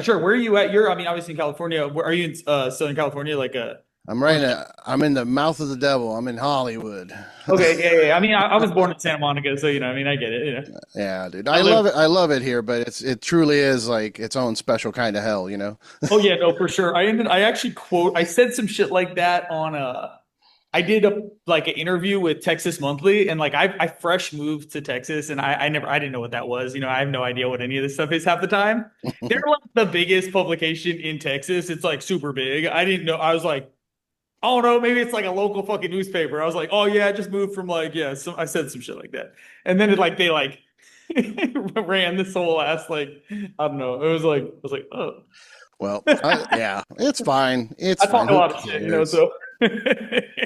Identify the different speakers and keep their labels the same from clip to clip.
Speaker 1: sure. Where are you at? I mean, obviously in California. Where are you in Southern California? Like
Speaker 2: I'm in the mouth of the devil. I'm in Hollywood.
Speaker 1: Okay, yeah. I mean, I was born in Santa Monica, so I mean, I get it.
Speaker 2: Yeah, dude.
Speaker 1: I
Speaker 2: I
Speaker 1: live.
Speaker 2: love it. I love it here, but it truly is like its own special kind of hell, you know?
Speaker 1: Oh yeah, no, for sure. I actually I said some shit like that on I did like an interview with Texas Monthly, and like I fresh moved to Texas, and I didn't know what that was. I have no idea what any of this stuff is half the time. They're like the biggest publication in Texas. It's like super big. I didn't know. I was like, oh no, maybe it's like a local fucking newspaper. I was like, oh yeah, I just moved from like yeah. So I said some shit like that, and then they like ran this whole ass like I don't know. It was like I was like oh.
Speaker 2: Well, yeah, it's fine. It's
Speaker 1: I
Speaker 2: fine.
Speaker 1: talk a
Speaker 2: Who
Speaker 1: lot of shit,
Speaker 2: cares?
Speaker 1: so.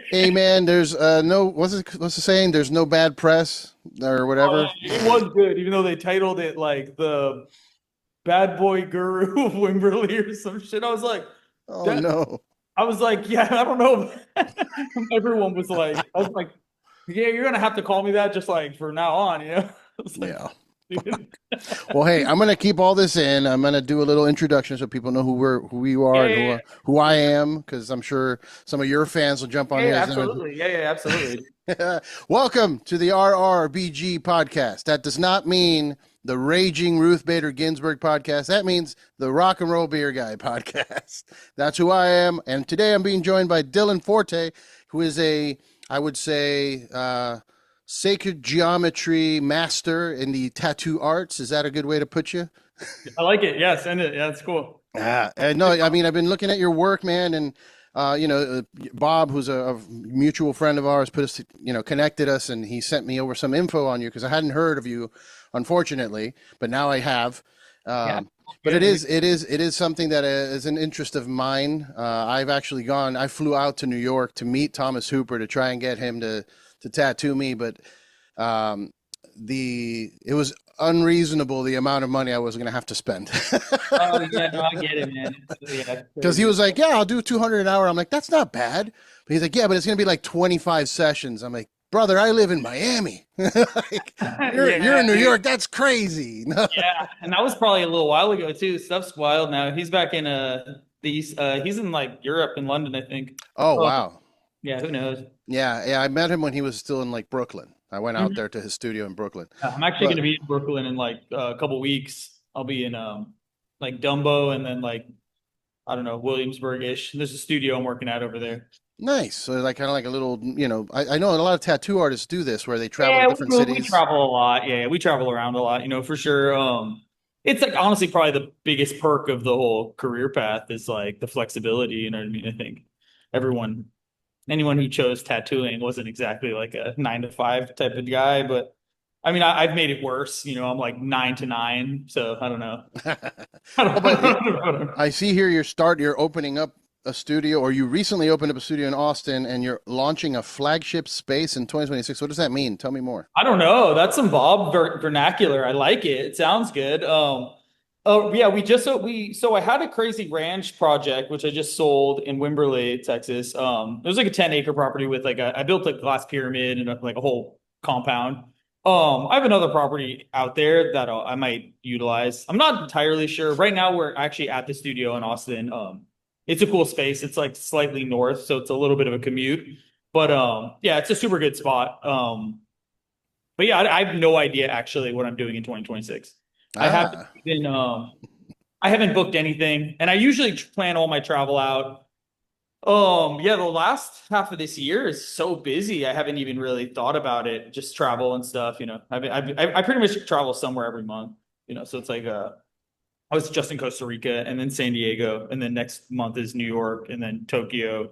Speaker 2: Hey, man, there's no what's the saying? There's no bad press or whatever.
Speaker 1: It was good, even though they titled it like the bad boy guru of Wimberley or some shit.
Speaker 2: Oh
Speaker 1: That
Speaker 2: no.
Speaker 1: I was like, yeah, I don't know. Everyone was like, I was like, yeah, you're gonna have to call me that just like for now on, you know? I was like,
Speaker 2: Yeah.
Speaker 1: dude.
Speaker 2: Well, hey, I'm gonna keep all this in. I'm gonna do a little introduction so people know who you
Speaker 1: Yeah,
Speaker 2: are, and
Speaker 1: yeah, yeah.
Speaker 2: who I am, because I'm sure some of your fans will jump on
Speaker 1: Yeah,
Speaker 2: here.
Speaker 1: yeah, absolutely. Yeah, absolutely.
Speaker 2: Welcome to the RRBG podcast. That does not mean the Raging Ruth Bader Ginsburg podcast. That means the Rock and Roll Beer Guy podcast. That's who I am. And today I'm being joined by Dillon Forte, who is I would say, sacred geometry master in the tattoo arts. Is that a good way to put you?
Speaker 1: I like it. Yeah, send it. Yeah, it's cool.
Speaker 2: No, I mean, I've been looking at your work, man, and Bob, who's a mutual friend of ours, put us, connected us, and he sent me over some info on you because I hadn't heard of you, unfortunately, but now I have.
Speaker 1: Yeah.
Speaker 2: But
Speaker 1: Good, dude.
Speaker 2: it is something that is an interest of mine. I've actually gone. I flew out to New York to meet Thomas Hooper to try and get him to tattoo me, but um, it was unreasonable the amount of money I was going to have to spend.
Speaker 1: Oh yeah, no, I get it, man. Yeah, it's
Speaker 2: Because he
Speaker 1: crazy.
Speaker 2: was like, "Yeah, I'll do 200 an hour." I'm like, "That's not bad." But he's like, "Yeah, but it's going to be like 25 sessions." I'm like, "Brother, I live in Miami. Like, you're
Speaker 1: Yeah,
Speaker 2: in New
Speaker 1: dude.
Speaker 2: York. That's crazy."
Speaker 1: Yeah, and that was probably a little while ago too. Stuff's wild now. He's back in the East. He's in like Europe in London, I think.
Speaker 2: Oh,
Speaker 1: Oh
Speaker 2: wow.
Speaker 1: yeah, who knows?
Speaker 2: Yeah. I met him when he was still in like Brooklyn. I went out
Speaker 1: Mhm.
Speaker 2: there to his studio in Brooklyn.
Speaker 1: I'm actually going
Speaker 2: But
Speaker 1: to be in Brooklyn in like a couple weeks. I'll be in like Dumbo and then like I don't know Williamsburg-ish. There's a studio I'm working at over there.
Speaker 2: nice. So like kind of like a little, I know a lot of tattoo artists do this where they travel to
Speaker 1: Yeah,
Speaker 2: different
Speaker 1: we
Speaker 2: cities.
Speaker 1: travel a lot. Yeah, we travel around a lot, for sure. It's like honestly probably the biggest perk of the whole career path is like the flexibility, you know what I mean? I think everyone anyone who chose tattooing wasn't exactly like a 9 to 5 type of guy, but I mean I've made it worse, I'm like 9 to 9, so I don't know. I
Speaker 2: Well, but
Speaker 1: don't know.
Speaker 2: I see here you're opening up a studio, or you recently opened up a studio in Austin, and you're launching a flagship space in 2026. What does that mean? Tell me more.
Speaker 1: I don't know. That's some Bob vernacular. I like it. It sounds good. Oh yeah, so I had a crazy ranch project which I just sold in Wimberley, Texas. It was like a 10-acre property with I built a glass pyramid and like a whole compound. I have another property out there that I might utilize. I'm not entirely sure. Right now we're actually at the studio in Austin. It's a cool space. It's like slightly north, so it's a little bit of a commute. But yeah, it's a super good spot. But yeah, I have no idea actually what I'm doing in 2026. I haven't
Speaker 2: Ah,
Speaker 1: even I haven't booked anything, and I usually plan all my travel out. Yeah, the last half of this year is so busy. I haven't even really thought about it. Just travel and stuff. I pretty much travel somewhere every month. So it's like I was just in Costa Rica, and then San Diego, and then next month is New York, and then Tokyo,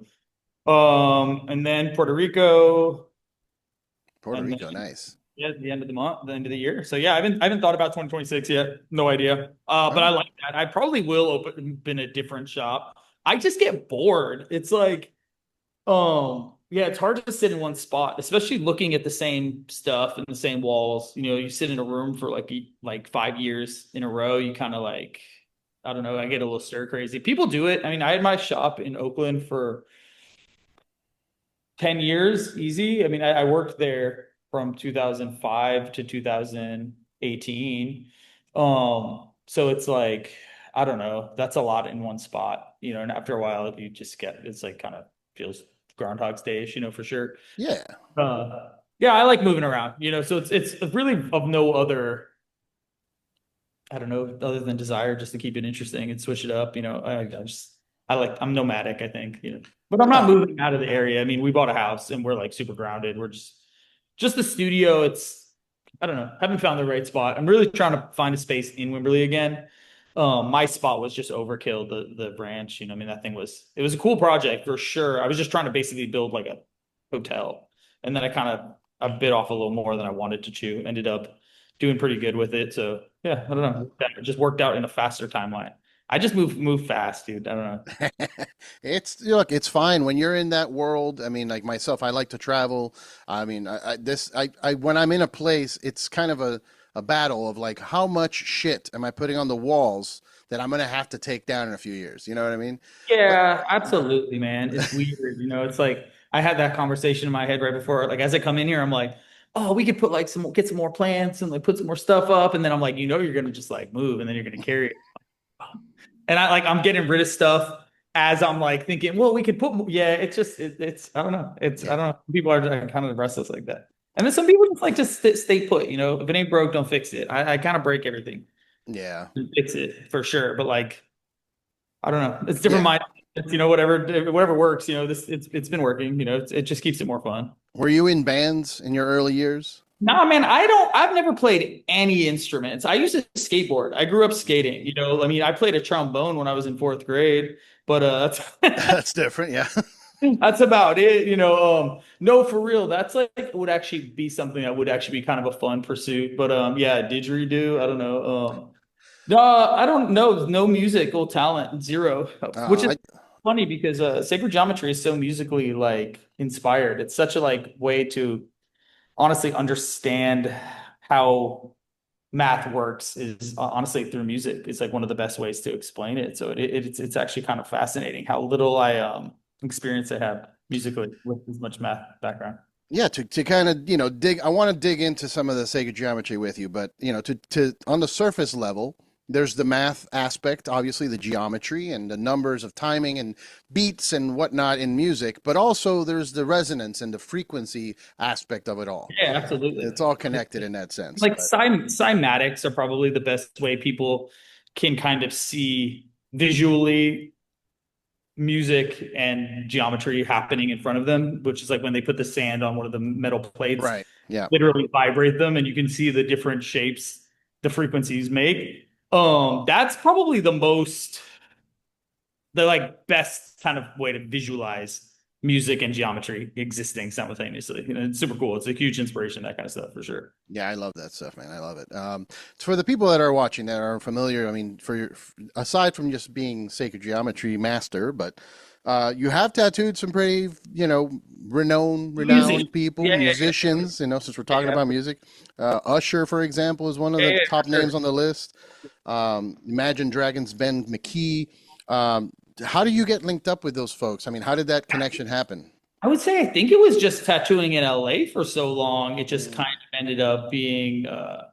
Speaker 1: and then Puerto Rico,
Speaker 2: Puerto
Speaker 1: and then
Speaker 2: Rico, nice.
Speaker 1: yeah, at the end of the month, the end of the year. So yeah, I haven't thought about 2026 yet. No idea. But I
Speaker 2: Oh,
Speaker 1: like that. I probably will open a different shop. I just get bored. It's like, yeah, it's hard to sit in one spot, especially looking at the same stuff and the same walls. You sit in a room for like 5 years in a row. You kind of like, I don't know. I get a little stir crazy. People do it. I mean, I had my shop in Oakland for 10 years, easy. I mean, I worked there from 2005 to 2018. So it's like, I don't know. That's a lot in one spot, and after a while you just it's like kind of feels Groundhog's Day-ish, for sure.
Speaker 2: Yeah.
Speaker 1: Uh, yeah, I like moving around, so it's really of no other, I don't know, other than desire just to keep it interesting and switch it up. I'm nomadic, I think, but I'm not
Speaker 2: No.
Speaker 1: moving out of the area. I mean, we bought a house and we're like super grounded. We're just the studio. I don't know, haven't found the right spot. I'm really trying to find a space in Wimberley again. My spot was just overkill, the branch, I mean, it was a cool project for sure. I was just trying to basically build like a hotel. And then I bit off a little more than I wanted to chew. Ended up doing pretty good with it. So yeah, I don't know. That just worked out in a faster timeline. I just move fast, dude. I don't know.
Speaker 2: It's look, it's fine when you're in that world. I mean, like myself, I like to travel. I mean, I when I'm in a place, it's kind of a battle of like how much shit am I putting on the walls that I'm gonna have to take down in a few years. You know what I mean? But
Speaker 1: Yeah, absolutely, man. It's weird, It's like I had that conversation in my head right before, like as I come in here, I'm like, oh, we could put like get some more plants and like put some more stuff up, and then I'm like, you're gonna just like move, and then you're gonna carry it. And I'm getting rid of stuff as I'm like thinking, well, we could put, yeah, it's just, it's, I don't know. I don't know. People are kind of restless like that. And then some people just like just stay put, if it ain't broke, don't fix it. I kind of break everything
Speaker 2: yeah,
Speaker 1: and fix it for sure. But like, I don't know. It's different
Speaker 2: yeah.
Speaker 1: mind. It's, whatever works, it's been working, it just keeps it more fun.
Speaker 2: Were you in bands in your early years?
Speaker 1: Nah, man, I've never played any instruments. I used to skateboard. I grew up skating, I mean, I played a trombone when I was in fourth grade, but
Speaker 2: That's different. Yeah.
Speaker 1: that's about it, no, for real. That's like would actually be something that would actually be kind of a fun pursuit. But yeah, didgeridoo, I don't know. No, I don't know. No musical talent, zero. Which is
Speaker 2: I
Speaker 1: funny because sacred geometry is so musically like inspired. It's such a like way to honestly understand how math works is honestly through music. It's like one of the best ways to explain it. So it's actually kind of fascinating how little I experience I have musically with as much math background.
Speaker 2: yeah, to kind of, dig, I want to dig into some of the sacred geometry with you, but, to on the surface level, there's the math aspect, obviously the geometry and the numbers of timing and beats and whatnot in music, but also there's the resonance and the frequency aspect of it all.
Speaker 1: Yeah, absolutely.
Speaker 2: It's all connected in that sense.
Speaker 1: Like
Speaker 2: But
Speaker 1: cymatics are probably the best way people can kind of see visually music and geometry happening in front of them, which is like when they put the sand on one of the metal plates,
Speaker 2: right, yeah,
Speaker 1: literally vibrate them, and you can see the different shapes the frequencies make. That's probably the like best kind of way to visualize music and geometry existing simultaneously. It's super cool. It's a huge inspiration, that kind of stuff for sure.
Speaker 2: yeah, I love that stuff, man. I love it. For the people that are watching that are familiar, I mean, aside from just being sacred geometry master, but you have tattooed some pretty,
Speaker 1: Music.
Speaker 2: renowned people,
Speaker 1: Yeah, yeah,
Speaker 2: musicians. Since we're talking
Speaker 1: yeah.
Speaker 2: about music, Usher, for example, is one of
Speaker 1: Yeah,
Speaker 2: the
Speaker 1: yeah,
Speaker 2: top
Speaker 1: for
Speaker 2: names
Speaker 1: sure.
Speaker 2: on the list. Imagine Dragons' Ben McKee. How do you get linked up with those folks? I mean, how did that connection happen?
Speaker 1: I would say I think it was just tattooing in LA for so long. It just
Speaker 2: Mm.
Speaker 1: kind of ended up being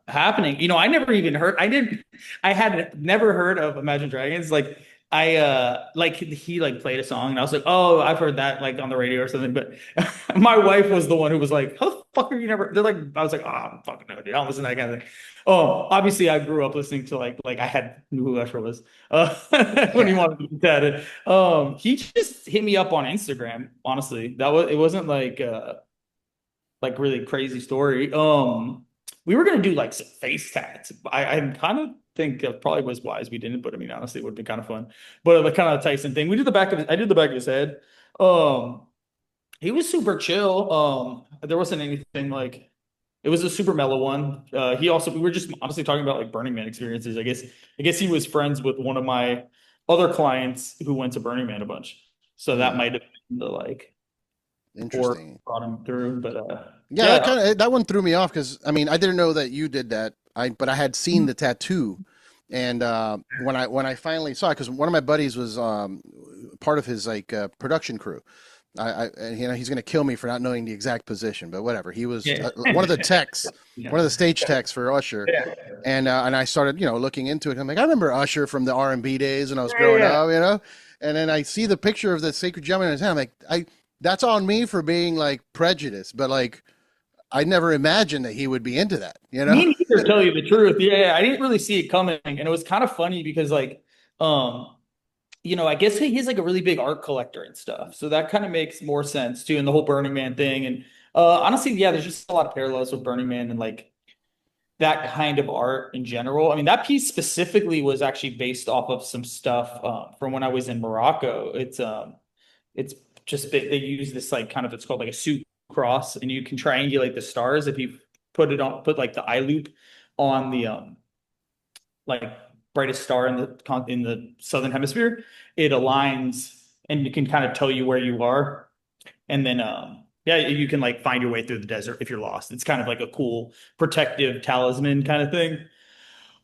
Speaker 1: happening. I never even heard I had never heard of Imagine Dragons. Like I like he like played a song and I was like, "Oh, I've heard that like on the radio or something." But my wife was the one who was like, "How the fuck are you never?" They're like, I was like, "Oh, I'm fucking no, dude. I don't listen to that kind of thing." Oh, obviously I grew up listening to like I had knew who Usher was. When he
Speaker 2: Yeah.
Speaker 1: wanted to be tatted. He just hit me up on Instagram, honestly. It wasn't like really crazy story. We were gonna do like some face tats. I kind of think it probably was wise we didn't, but I mean honestly it would be kind of fun. But like kind of Tyson thing. I did the back of his head. Um he was super chill. There wasn't anything like it was a super mellow one. We were just honestly talking about like Burning Man experiences. I guess he was friends with one of my other clients who went to Burning Man a bunch. So that
Speaker 2: Mm,
Speaker 1: might have been the like or
Speaker 2: interesting.
Speaker 1: brought him through. But
Speaker 2: Yeah,
Speaker 1: yeah,
Speaker 2: that one threw me off because I mean I didn't know that you did that. But I had seen the tattoo, and when I finally saw it, because one of my buddies was part of his like production crew, and, he's going to kill me for not knowing the exact position, but whatever. He was
Speaker 1: Yeah.
Speaker 2: one of the techs,
Speaker 1: Yeah.
Speaker 2: one of the stage techs for Usher,
Speaker 1: Yeah.
Speaker 2: and I started, looking into it. I'm like, I remember Usher from the R&B days when I was
Speaker 1: Yeah.
Speaker 2: growing
Speaker 1: Yeah.
Speaker 2: up, and then I see the picture of the sacred geometry in his hand. I'm like, that's on me for being like prejudiced, but like I never imagined that he would be into that.
Speaker 1: Me neither, tell you the truth. Yeah, I didn't really see it coming, and it was kind of funny because um, I guess he's like a really big art collector and stuff, so that kind of makes more sense too, and the whole Burning Man thing. And honestly, yeah, there's just a lot of parallels with Burning Man and like that kind of art in general. I mean, that piece specifically was actually based off of some stuff from when I was in Morocco. It's just they use this like kind of it's called like a suit cross, and you can triangulate the stars if you put like the eye loop on the like brightest star in the southern hemisphere. It aligns, and you can kind of tell you where you are, and then yeah, you can like find your way through the desert if you're lost. It's kind of like a cool protective talisman kind of thing.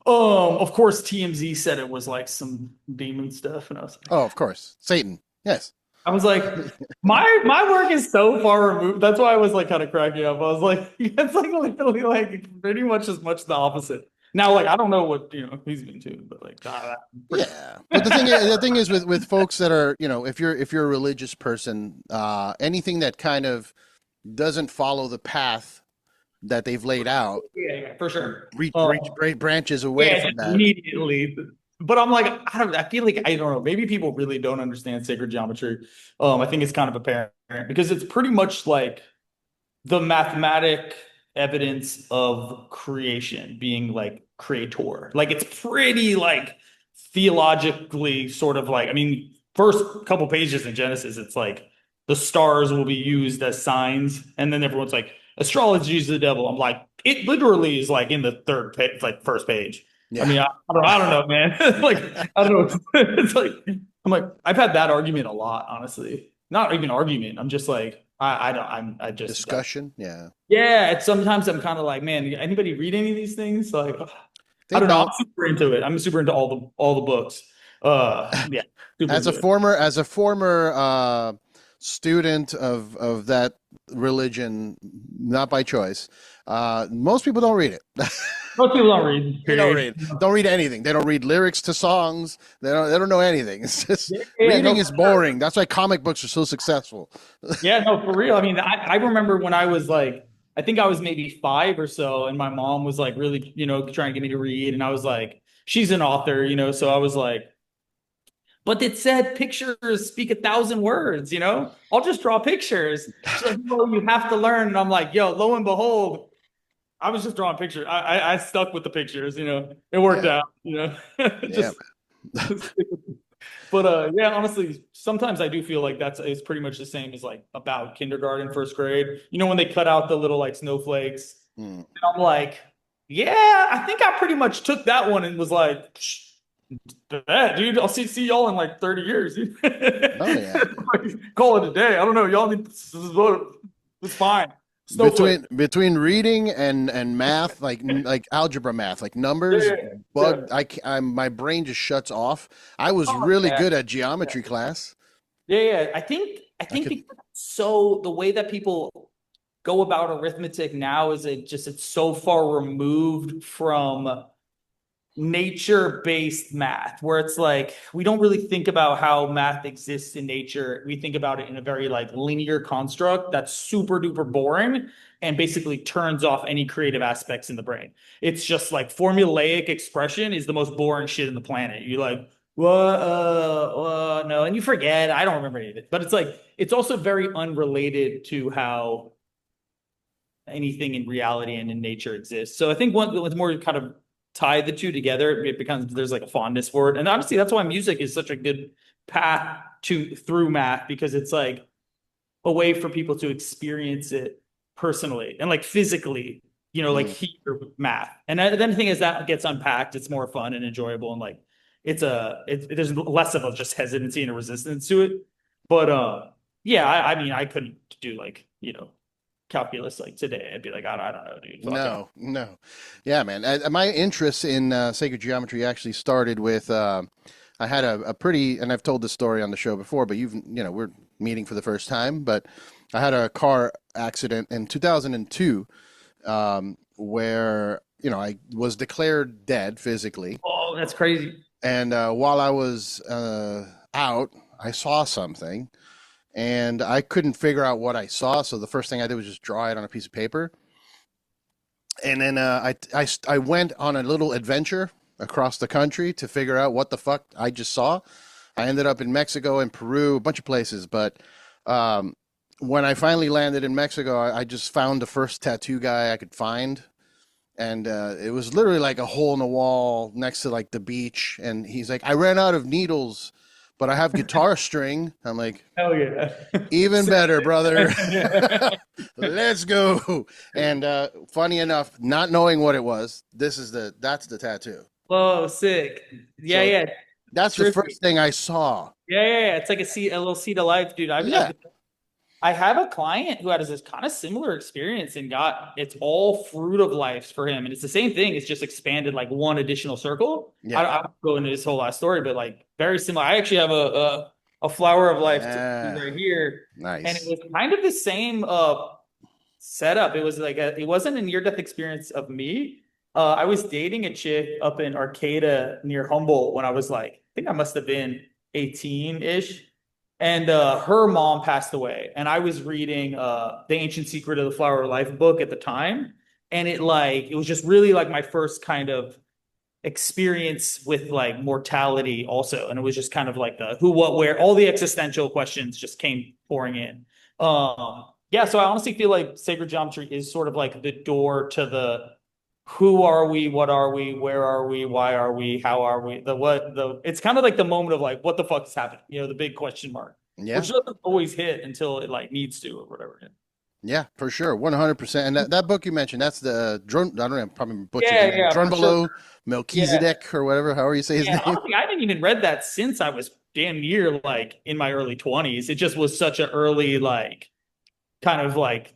Speaker 1: Of course, TMZ said it was like some demon stuff, and
Speaker 2: Oh, of course, Satan. Yes.
Speaker 1: I was like, my work is so far removed. That's why I was like kind of cracking up. I was like, it's like literally like pretty much as much the opposite. Now, like I don't know what he's into, but like
Speaker 2: Yeah, but the thing is with folks that are, if you're a religious person, anything that kind of doesn't follow the path that they've laid out,
Speaker 1: yeah, for sure.
Speaker 2: reach great branches away
Speaker 1: Yeah,
Speaker 2: from
Speaker 1: just
Speaker 2: that.
Speaker 1: immediately. But I'm like, I feel like I don't know. Maybe people really don't understand sacred geometry. I think it's kind of apparent because it's pretty much like the mathematic evidence of creation being like creator. Like it's pretty like theologically sort of like, I mean, first couple pages in Genesis, it's like the stars will be used as signs, and then everyone's like, astrology is the devil. I'm like, it literally is like in the third page, like first page. I
Speaker 2: Yeah,
Speaker 1: mean, I don't know, man. Like, I don't know. It's like, I'm like, I've had that argument a lot, honestly. Not even argument. I'm just like, I don't, I just,
Speaker 2: discussion. Yeah,
Speaker 1: yeah. Sometimes I'm kind of like, man, anybody read any of these things? Like, I
Speaker 2: they
Speaker 1: don't know. I'm
Speaker 2: don't.
Speaker 1: super into it. I'm super into all the books. Yeah, super
Speaker 2: As a
Speaker 1: into it.
Speaker 2: former student of that religion, not by choice, most people don't read it.
Speaker 1: Most people don't read,
Speaker 2: They don't
Speaker 1: period.
Speaker 2: read. Don't read anything. They don't read lyrics to songs. They don't know anything. It's just
Speaker 1: Yeah,
Speaker 2: reading
Speaker 1: no,
Speaker 2: is boring. That's why comic books are so successful.
Speaker 1: yeah, no, for real. I mean, I remember when I was like, I think I was maybe five or so, and my mom was like really, trying to get me to read. And I was like, she's an author, so I was like, but it said pictures speak 1,000 words, I'll just draw pictures. She's like, no, you have to learn. And I'm like, yo, lo and behold, I was just drawing pictures. I stuck with the pictures, it worked
Speaker 2: Yeah,
Speaker 1: out,
Speaker 2: yeah,
Speaker 1: just, but yeah, honestly, sometimes I do feel like it's pretty much the same as like about kindergarten, first grade. When they cut out the little like snowflakes,
Speaker 2: mm.
Speaker 1: and I'm like, yeah, I think I pretty much took that one and was like, that dude, I'll see y'all in like 30 years.
Speaker 2: Oh yeah.
Speaker 1: Call it a day. I don't know. Y'all need this is it's fine. Snowflake.
Speaker 2: Between reading and math, like algebra math, like
Speaker 1: Yeah,
Speaker 2: numbers,
Speaker 1: yeah, yeah.
Speaker 2: my brain just shuts off. I was
Speaker 1: Oh,
Speaker 2: really
Speaker 1: yeah.
Speaker 2: good at geometry class.
Speaker 1: Yeah, yeah. I think
Speaker 2: I could.
Speaker 1: because so the way that people go about arithmetic now is it's so far removed from nature-based math, where it's like we don't really think about how math exists in nature. We think about it in a very like linear construct that's super duper boring and basically turns off any creative aspects in the brain. It's just like formulaic expression is the most boring shit in the planet. You're like, no, and you forget. I don't remember any of it. But it's like it's also very unrelated to how anything in reality and in nature exists. So I think one's more kind of tie the two together, it becomes there's like a fondness for it. And honestly, that's why music is such a good path to through math, because it's like a way for people to experience it personally and like physically, like
Speaker 2: Mm.
Speaker 1: hear math. And then the thing is that gets unpacked, it's more fun and enjoyable, and like there's less of a just hesitancy and a resistance to it. But yeah, I mean I couldn't do like, calculus like today. I'd be like, I don't know, dude. Fuck off.
Speaker 2: No, no. Yeah, man. My interest in sacred geometry actually started with I had a pretty, and I've told this story on the show before, but we're meeting for the first time, but I had a car accident in 2002, where, I was declared dead physically.
Speaker 1: Oh, that's crazy.
Speaker 2: And while I was out, I saw something and I couldn't figure out what I saw. So the first thing I did was just draw it on a piece of paper. And then I went on a little adventure across the country to figure out what the fuck I just saw. I ended up in Mexico and Peru, a bunch of places. But when I finally landed in Mexico, I just found the first tattoo guy I could find. And it was literally like a hole in the wall next to like the beach. And he's like, I ran out of needles, but I have guitar string. I'm like,
Speaker 1: Hell yeah.
Speaker 2: even better, brother. Let's go. And funny enough, not knowing what it was, that's the tattoo.
Speaker 1: Whoa, sick. Yeah,
Speaker 2: So
Speaker 1: yeah.
Speaker 2: that's the first thing I saw.
Speaker 1: Yeah. It's like a little seed of life, dude.
Speaker 2: Yeah.
Speaker 1: I have a client who had this kind of similar experience and it's all fruit of life for him. And it's the same thing. It's just expanded like one additional circle.
Speaker 2: Yeah.
Speaker 1: I won't go into this whole last story, but like very similar. I actually have a flower of life right here.
Speaker 2: Nice.
Speaker 1: And it was kind of the same setup. It was like it wasn't a near-death experience of me. I was dating a chick up in Arcata near Humboldt when I was like, I think I must have been 18-ish. And her mom passed away. And I was reading The Ancient Secret of the Flower of Life book at the time. And it was just really like my first kind of experience with like mortality also. And it was just kind of like the who, what, where, all the existential questions just came pouring in. Yeah, so I honestly feel like sacred geometry is sort of like the door to the who are we, what are we, where are we, why are we, how are we, it's kind of like the moment of like, what the fuck is happening? The big question mark.
Speaker 2: Yeah.
Speaker 1: Which doesn't always hit until it like needs to or whatever.
Speaker 2: Yeah, for sure. 100%. And that book you mentioned, that's the drone. I don't know, I'm probably butchering it.
Speaker 1: Yeah.
Speaker 2: Drunbalo Melchizedek or whatever, however you say his name.
Speaker 1: Honestly, I haven't even read that since I was damn near like in my early 20s. It just was such an early, like, kind of like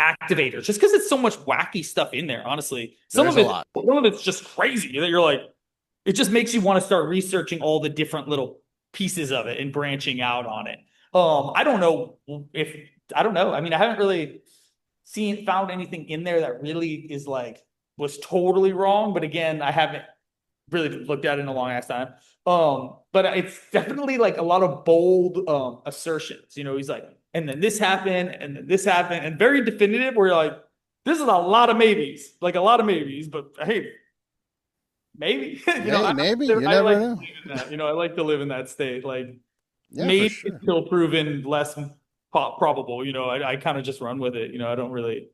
Speaker 1: activator, just because it's so much wacky stuff in there, honestly. Some of it's just crazy that you're like, it just makes you want to start researching all the different little pieces of it and branching out on it. I don't know. I mean, I haven't really found anything in there that really is like was totally wrong. But again, I haven't really looked at it in a long ass time. But it's definitely like a lot of bold assertions. He's like, and then this happened, and then this happened, and very definitive. Where you're like, this is a lot of maybes, but hey, maybe.
Speaker 2: Maybe you never know.
Speaker 1: I like to live in that state. Like,
Speaker 2: yeah,
Speaker 1: maybe
Speaker 2: sure.
Speaker 1: it's still proven less probable. I kind of just run with it. I don't really.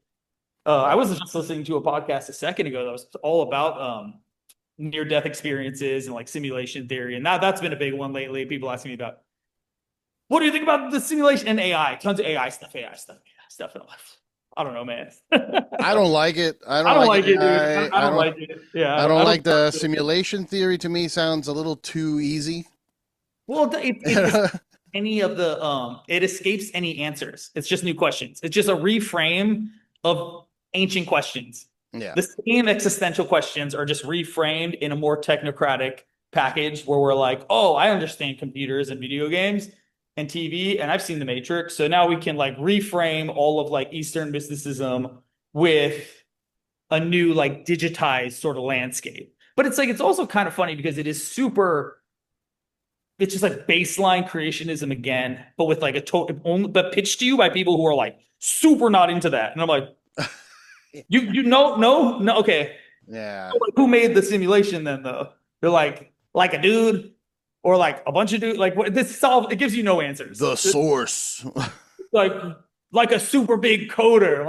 Speaker 1: I was just listening to a podcast a second ago that was all about near-death experiences and like simulation theory, and that's been a big one lately. People asking me about, what do you think about the simulation and AI? Tons of AI stuff. I don't know, man.
Speaker 2: I don't like it. I don't like it, dude.
Speaker 1: I don't like it. Yeah.
Speaker 2: I don't like the simulation theory. To me, sounds a little too easy.
Speaker 1: Well, any of the it escapes any answers. It's just new questions. It's just a reframe of ancient questions.
Speaker 2: Yeah.
Speaker 1: The same existential questions are just reframed in a more technocratic package where we're like, oh, I understand computers and video games and TV, and I've seen The Matrix. So now we can like reframe all of like Eastern mysticism with a new like digitized sort of landscape. But it's also kind of funny because it is it's just like baseline creationism again, but with like but pitched to you by people who are like super not into that. And I'm like, no, okay.
Speaker 2: Yeah.
Speaker 1: So, like, who made the simulation then though? They're like a dude. Or like a bunch of dudes, like it gives you no answers.
Speaker 2: The source.
Speaker 1: like a super big coder,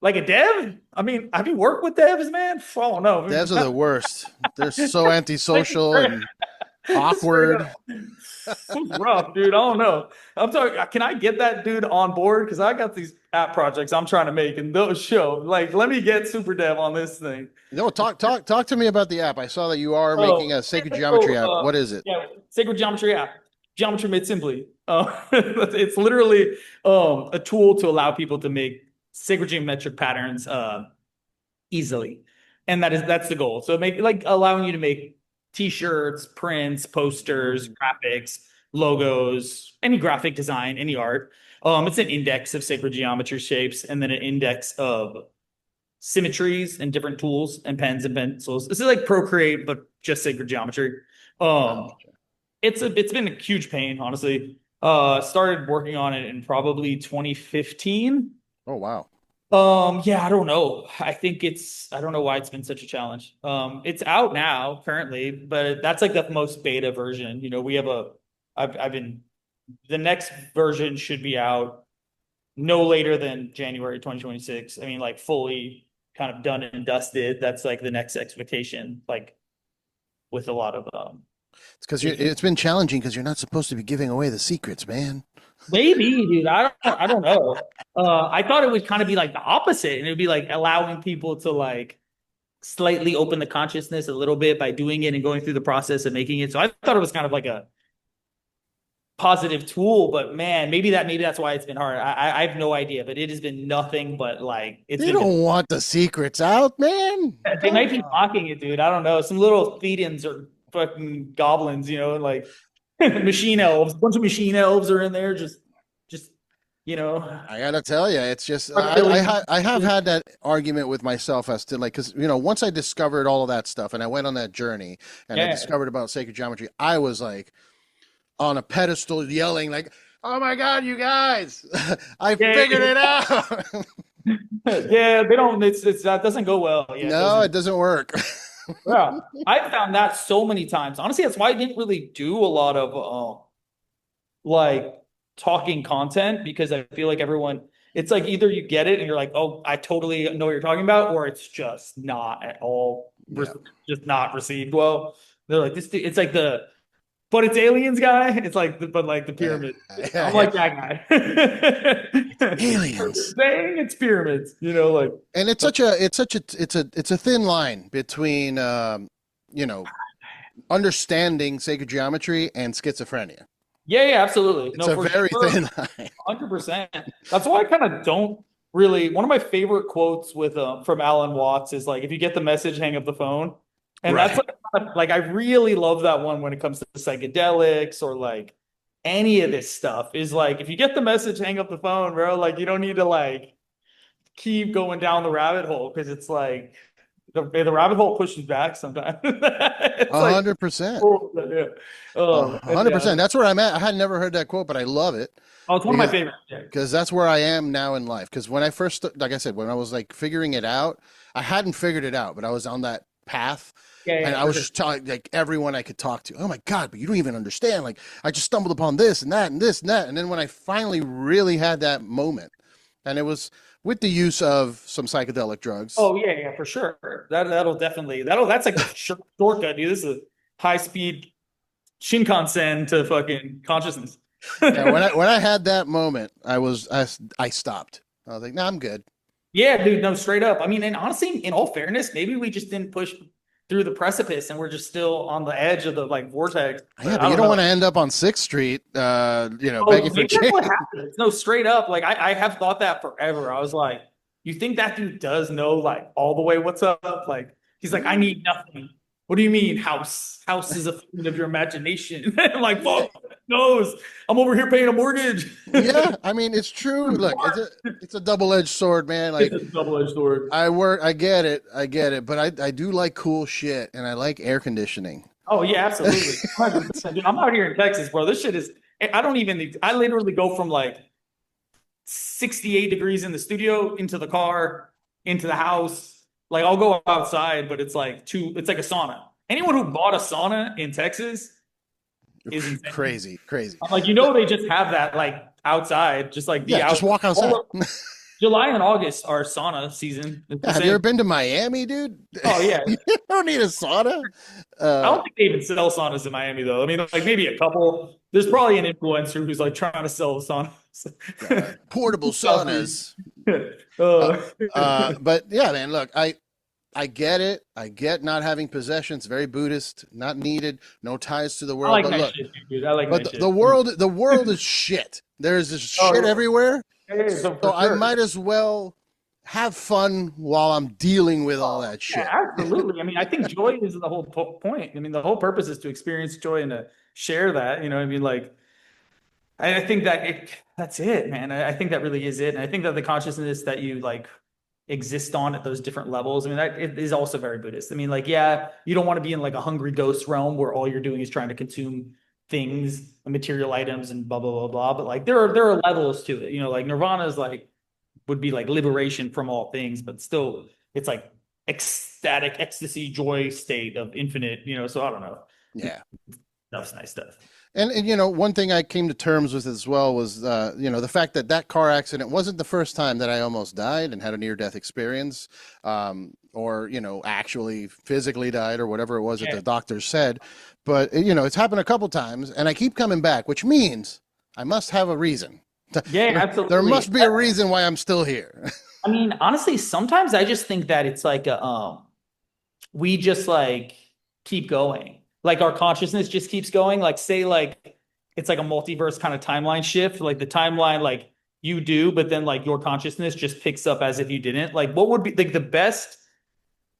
Speaker 1: like a dev. I mean, have you worked with devs, man? I don't know.
Speaker 2: Devs are the worst. They're so antisocial and awkward.
Speaker 1: It's rough, dude. I don't know. I'm talking. Can I get that dude on board? Because I got these app projects I'm trying to make, and those show. Like, let me get super dev on this thing.
Speaker 2: No, talk to me about the app. I saw that you are making a sacred geometry app. What is it?
Speaker 1: Yeah, sacred geometry app. Geometry made simply. It's literally a tool to allow people to make sacred geometric patterns easily, and that's the goal. So allowing you to make t-shirts, prints, posters, graphics, logos, any graphic design, any art. It's an index of sacred geometry shapes, and then an index of symmetries and different tools and pens and pencils. This is like Procreate, but just sacred geometry. Um,
Speaker 2: Oh,
Speaker 1: it's been a huge pain, honestly. Started working on it in probably 2015.
Speaker 2: oh wow.
Speaker 1: Yeah, I don't know. I don't know why it's been such a challenge. It's out now currently, but that's like the most beta version. We have I've been, the next version should be out no later than January 2026. I mean, like fully kind of done and dusted. That's like the next expectation, like with a lot of
Speaker 2: It's because it's been challenging because you're not supposed to be giving away the secrets, man.
Speaker 1: maybe, dude. I don't know. I thought it would kind of be like the opposite, and it would be like allowing people to like slightly open the consciousness a little bit by doing it and going through the process of making it. So I thought it was kind of like a positive tool, but man, maybe that's why it's been hard. I have no idea, but it has been nothing but like it's
Speaker 2: They
Speaker 1: been
Speaker 2: don't want the secrets out, man.
Speaker 1: they
Speaker 2: Come
Speaker 1: might be
Speaker 2: on.
Speaker 1: mocking it, dude. I don't know. Some little Thetans or fucking goblins, like machine elves. A bunch of machine elves are in there, just you know.
Speaker 2: I gotta tell you, it's just
Speaker 1: Killing.
Speaker 2: I have had that argument with myself as to like because once I discovered all of that stuff and I went on that journey and I
Speaker 1: Yeah,
Speaker 2: discovered about sacred geometry, I was like on a pedestal yelling like, "Oh my God, you guys, I
Speaker 1: yeah,
Speaker 2: figured it out!"
Speaker 1: yeah. They don't. It's that doesn't go well. Yeah, it
Speaker 2: No,
Speaker 1: doesn't.
Speaker 2: it doesn't work.
Speaker 1: Yeah, I found that so many times. Honestly, that's why I didn't really do a lot of like talking content because I feel like everyone. It's like either you get it and you're like, oh, I totally know what you're talking about, or it's just not at all,
Speaker 2: Yeah.
Speaker 1: just not received well. They're like this. It's like but it's aliens guy. It's like but like the
Speaker 2: Yeah,
Speaker 1: pyramid.
Speaker 2: yeah,
Speaker 1: I'm
Speaker 2: yeah.
Speaker 1: like that guy.
Speaker 2: Aliens.
Speaker 1: Saying it's pyramids, like.
Speaker 2: And it's a thin line between you know understanding sacred geometry and schizophrenia.
Speaker 1: Yeah, yeah, absolutely.
Speaker 2: It's
Speaker 1: No,
Speaker 2: a
Speaker 1: for
Speaker 2: very
Speaker 1: sure.
Speaker 2: thin line.
Speaker 1: 100%. That's why I kind of don't really. One of my favorite quotes with from Alan Watts is like, if you get the message, hang up the phone. And that's
Speaker 2: Right.
Speaker 1: like I really love that one when it comes to psychedelics or like any of this stuff is like, if you get the message, hang up the phone, bro. Like you don't need to like keep going down the rabbit hole because it's like the rabbit hole pushes back sometimes. It's
Speaker 2: A
Speaker 1: like,
Speaker 2: 100%.
Speaker 1: oh, yeah.
Speaker 2: A
Speaker 1: Oh, man,
Speaker 2: hundred
Speaker 1: yeah.
Speaker 2: percent. That's where I'm at. I had never heard that quote, but I love it
Speaker 1: Oh, it's one of my
Speaker 2: because
Speaker 1: favorites. Yeah.
Speaker 2: that's where I am now in life. Because when I first, like I said, when I was like figuring it out, I hadn't figured it out, but I was on that path,
Speaker 1: Yeah,
Speaker 2: and
Speaker 1: yeah,
Speaker 2: I
Speaker 1: for
Speaker 2: was
Speaker 1: sure.
Speaker 2: just telling like everyone I could talk to, "Oh my God, but you don't even understand." Like I just stumbled upon this and that and this and that, and then when I finally really had that moment, and it was with the use of some psychedelic drugs.
Speaker 1: Oh yeah, yeah, for sure. That'll definitely that's like the shortcut, dude. This is a high speed Shinkansen to fucking consciousness.
Speaker 2: Yeah, when I had that moment, I stopped. I was like, "No, I'm good."
Speaker 1: Yeah, dude, no, straight up. I mean, and honestly, in all fairness, maybe we just didn't push through the precipice and we're just still on the edge of the like vortex.
Speaker 2: Yeah,
Speaker 1: But
Speaker 2: but
Speaker 1: I
Speaker 2: you
Speaker 1: don't
Speaker 2: don't
Speaker 1: know.
Speaker 2: want to end up on Sixth Street,
Speaker 1: Oh,
Speaker 2: begging for
Speaker 1: maybe that's
Speaker 2: change.
Speaker 1: what happens. No, straight up. Like I have thought that forever. I was like, you think that dude does know like all the way what's up? Like he's like, I need nothing. What do you mean, house? House is a thing of your imagination. I'm like,
Speaker 2: Yeah,
Speaker 1: fuck, knows. I'm over here paying a mortgage.
Speaker 2: yeah, I mean, it's true. Look, it's a double-edged sword, man.
Speaker 1: It's
Speaker 2: Like
Speaker 1: a double-edged sword.
Speaker 2: I get it, but I do like cool shit, and I like air conditioning.
Speaker 1: Oh yeah, absolutely. 100%. Dude, I'm out here in Texas, bro. This shit is. I don't even. I literally go from like 68 degrees in the studio into the car into the house. Like I'll go outside, but it's like it's like a sauna. Anyone who bought a sauna in Texas is insane.
Speaker 2: Crazy, crazy.
Speaker 1: I'm like, they just have that like outside, just like be
Speaker 2: Yeah, just
Speaker 1: out.
Speaker 2: walk outside.
Speaker 1: All July and August are sauna season. It's the
Speaker 2: Yeah, have you ever
Speaker 1: same.
Speaker 2: been to Miami, dude?
Speaker 1: Oh yeah.
Speaker 2: You don't need a sauna.
Speaker 1: I
Speaker 2: Uh,
Speaker 1: don't think they even sell saunas in Miami though. I mean, like maybe a couple. There's probably an influencer who's like trying to sell saunas.
Speaker 2: God, portable
Speaker 1: Southeast.
Speaker 2: saunas. Uh,
Speaker 1: uh,
Speaker 2: but yeah, man, look, I get it. I get not having possessions, very Buddhist, not needed, no ties to the
Speaker 1: I
Speaker 2: world.
Speaker 1: like
Speaker 2: But
Speaker 1: nice
Speaker 2: look,
Speaker 1: shit, dude. I like
Speaker 2: but
Speaker 1: nice shit.
Speaker 2: the world is shit. There's this
Speaker 1: Oh
Speaker 2: shit
Speaker 1: yeah.
Speaker 2: everywhere.
Speaker 1: Hey, so
Speaker 2: So
Speaker 1: for
Speaker 2: I
Speaker 1: sure.
Speaker 2: might as well have fun while I'm dealing with all that
Speaker 1: Yeah,
Speaker 2: shit.
Speaker 1: absolutely. I mean, I think joy is the whole point. I mean, the whole purpose is to experience joy and to share that. You know what I mean? Like, I think that that's it, man. I think that really is it. And I think that the consciousness that you like exist on at those different levels, I mean, that it is also very Buddhist. I mean, like, yeah, you don't want to be in like a hungry ghost realm where all you're doing is trying to consume things, material items, and blah blah blah blah. But like, there are levels to it. You know, like Nirvana is like would be like liberation from all things, but still, it's like ecstatic ecstasy, joy state of infinite. You know, so I don't know.
Speaker 2: Yeah.
Speaker 1: That's nice stuff.
Speaker 2: And you know, one thing I came to terms with as well was, you know, the fact that that car accident wasn't the first time that I almost died and had a near-death experience, or you know, actually physically died or whatever it was that
Speaker 1: Yeah.
Speaker 2: the doctors said. But you know, it's happened a couple times, and I keep coming back, which means I must have a reason.
Speaker 1: Yeah,
Speaker 2: There
Speaker 1: absolutely.
Speaker 2: must be a reason why I'm still here.
Speaker 1: I mean, honestly, sometimes I just think that it's like we just like keep going. Like our consciousness just keeps going. Like say like it's like a multiverse kind of timeline shift. Like the timeline like you do, but then like your consciousness just picks up as if you didn't. Like what would be like the best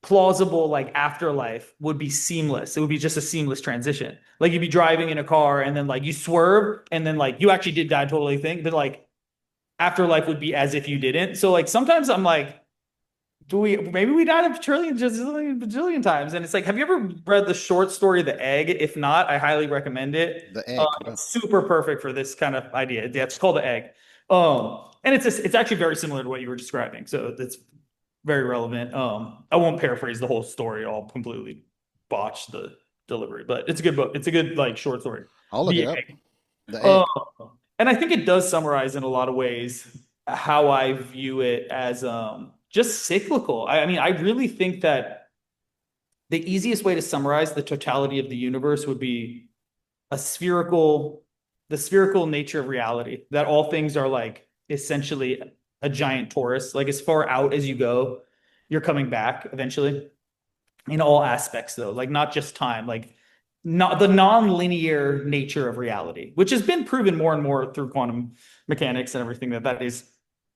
Speaker 1: plausible like afterlife would be seamless. It would be just a seamless transition. Like you'd be driving in a car and then like you swerve and then like you actually did die totally thing, but like afterlife would be as if you didn't. So like sometimes I'm like, do we maybe we died a trillion, bajillion, bajillion times? And it's like, have you ever read the short story The Egg? If not, I highly recommend it.
Speaker 2: The egg.
Speaker 1: It's super perfect for this kind of idea. Yeah, it's called The Egg. And it's actually very similar to what you were describing. So it's very relevant. I won't paraphrase the whole story. I'll completely botch the delivery, but it's a good book. It's a good like short story.
Speaker 2: I'll look
Speaker 1: The
Speaker 2: it up.
Speaker 1: Egg.
Speaker 2: The
Speaker 1: Um,
Speaker 2: egg.
Speaker 1: and I think it does summarize in a lot of ways how I view it as just cyclical. I mean, I really think that the easiest way to summarize the totality of the universe would be a spherical, the spherical nature of reality, that all things are like essentially a giant torus. Like as far out as you go, you're coming back eventually in all aspects though, like not just time, like not the non-linear nature of reality, which has been proven more and more through quantum mechanics and everything that that is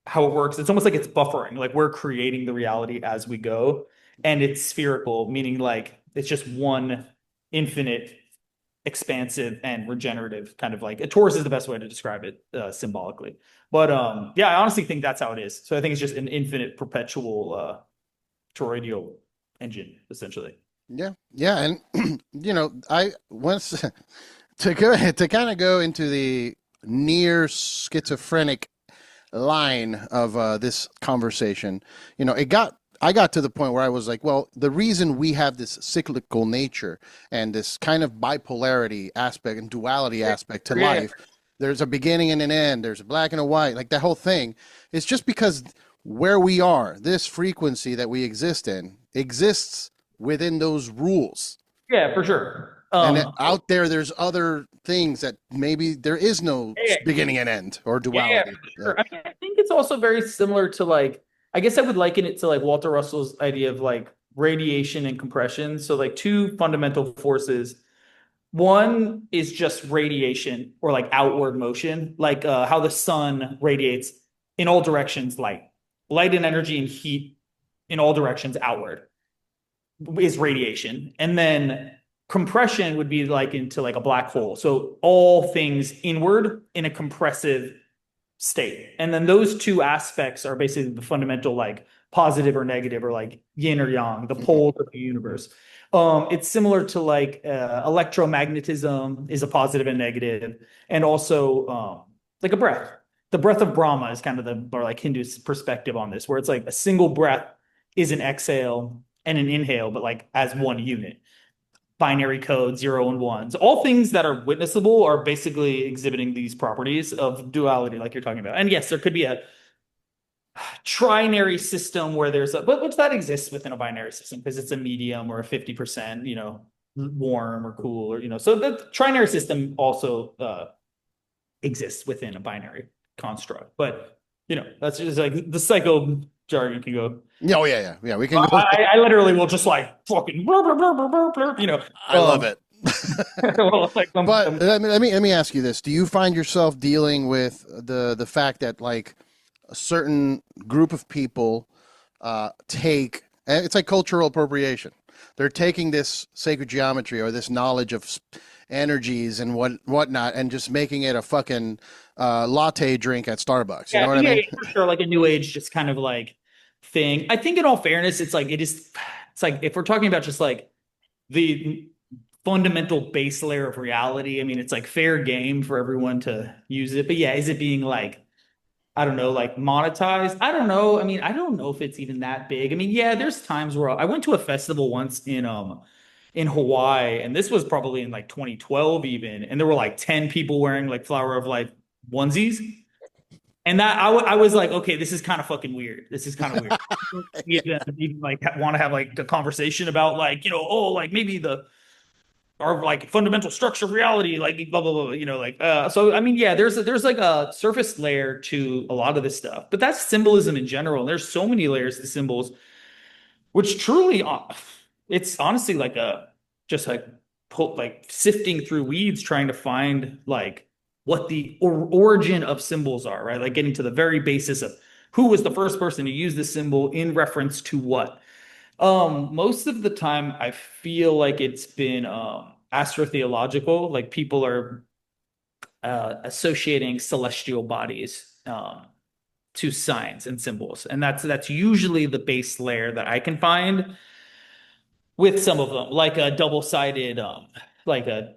Speaker 1: how it works. It's almost like it's buffering, like we're creating the reality as we go, and it's spherical, meaning like it's just one infinite, expansive and regenerative kind of like a torus is the best way to describe it symbolically. But yeah, I honestly think that's how it is. So I think it's just an infinite, perpetual toroidal engine, essentially.
Speaker 2: Yeah, yeah, and you know, I once to go to kind of go into the near schizophrenic line of this conversation. You know, I got to the point where I was like, well, the reason we have this cyclical nature and this kind of bipolarity aspect and duality aspect to
Speaker 1: Yeah,
Speaker 2: life, there's a beginning and an end, there's a black and a white, like that whole thing, it's just because where we are, this frequency that we exist in, exists within those rules.
Speaker 1: yeah, for sure.
Speaker 2: And out there, there's other things that maybe there is no
Speaker 1: Yeah,
Speaker 2: beginning and end or
Speaker 1: yeah,
Speaker 2: duality.
Speaker 1: for
Speaker 2: Yeah.
Speaker 1: sure. I mean, I think it's also very similar to like, I guess I would liken it to like Walter Russell's idea of like radiation and compression. So like two fundamental forces. One is just radiation or like outward motion, like how the sun radiates in all directions, light and energy and heat in all directions outward is radiation. And then compression would be like into like a black hole. So all things inward in a compressive state. And then those two aspects are basically the fundamental like positive or negative or like yin or yang, the
Speaker 2: Mhm.
Speaker 1: poles of the universe. It's similar to like electromagnetism is a positive and negative, and also like a breath. The breath of Brahma is kind of the or like Hindu perspective on this, where it's like a single breath is an exhale and an inhale, but like as one unit. Binary code, zero and ones. All things that are witnessable are basically exhibiting these properties of duality, like you're talking about. And yes, there could be a trinary system where there's a, but which that exists within a binary system because it's a medium or a 50%, you know, warm or cool or, you know, so the trinary system also exists within a binary construct. But, you know, that's just like the psycho jargon can go.
Speaker 2: Yeah, oh, yeah, yeah. We can go.
Speaker 1: I literally will just like fucking, blah, blah, blah, blah, blah, blah, you know,
Speaker 2: I love it.
Speaker 1: well, like,
Speaker 2: But let me ask you this: do you find yourself dealing with the fact that like a certain group of people take, and it's like cultural appropriation. They're taking this sacred geometry or this knowledge of energies and whatnot, and just making it a fucking latte drink at Starbucks. You know what I mean?
Speaker 1: Yeah, for sure. Like a new age, just kind of like thing. I think in all fairness, it's like, it's like if we're talking about just like the fundamental base layer of reality, I mean, it's like fair game for everyone to use it. But yeah, is it being like, I don't know, like monetized? I don't know. I mean, I don't know if it's even that big. I mean, yeah, there's times where I went to a festival once in Hawaii, and this was probably in like 2012 even, and there were like 10 people wearing like Flower of Life onesies. And that I was like, okay, this is kind of fucking weird. This is kind of weird. Even like want to have like a conversation about like, oh, like maybe our like fundamental structure of reality, like blah blah blah, like so I mean, yeah, there's like a surface layer to a lot of this stuff, but that's symbolism in general. And there's so many layers to symbols, which truly, it's honestly like a just like sifting through weeds, trying to find like what the origin of symbols are, right? Like getting to the very basis of who was the first person to use this symbol in reference to what. Most of the time I feel like it's been astrotheological, like people are associating celestial bodies to signs and symbols. And that's usually the base layer that I can find with some of them, like a double-sided like a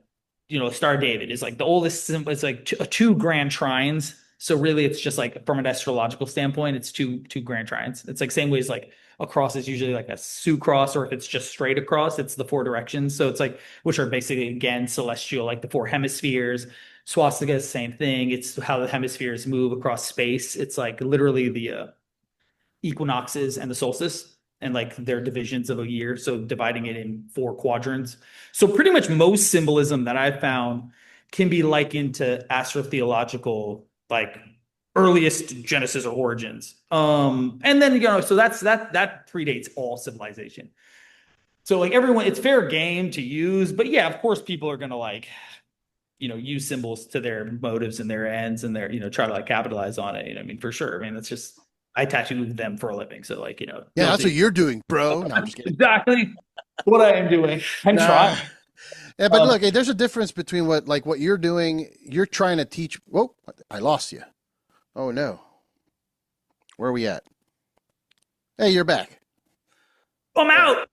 Speaker 1: Star of David is like the oldest symbol. It's like two grand trines. So really it's just like from an astrological standpoint, it's two grand trines. It's like same way as like a cross is usually like a Sioux cross, or if it's just straight across, it's the four directions. So it's like, which are basically again celestial, like the four hemispheres. Swastika is the same thing. It's how the hemispheres move across space. It's like literally the equinoxes and the solstice and like their divisions of a year. So dividing it in four quadrants. So pretty much most symbolism that I've found can be likened to astrotheological, like earliest Genesis or origins. And then, so that predates all civilization. So like everyone, it's fair game to use, but yeah, of course people are going to like, use symbols to their motives and their ends and their, try to like capitalize on it. I mean, for sure. I mean, that's just, I tattoo them for a living. So like,
Speaker 2: yeah, that's what you're doing, bro. No, I'm just kidding.
Speaker 1: Exactly what I am doing. I'm trying.
Speaker 2: Yeah, but look, there's a difference between what you're doing. You're trying to teach. Whoa, I lost you. Oh no. Where are we at? Hey, you're back.
Speaker 1: I'm out.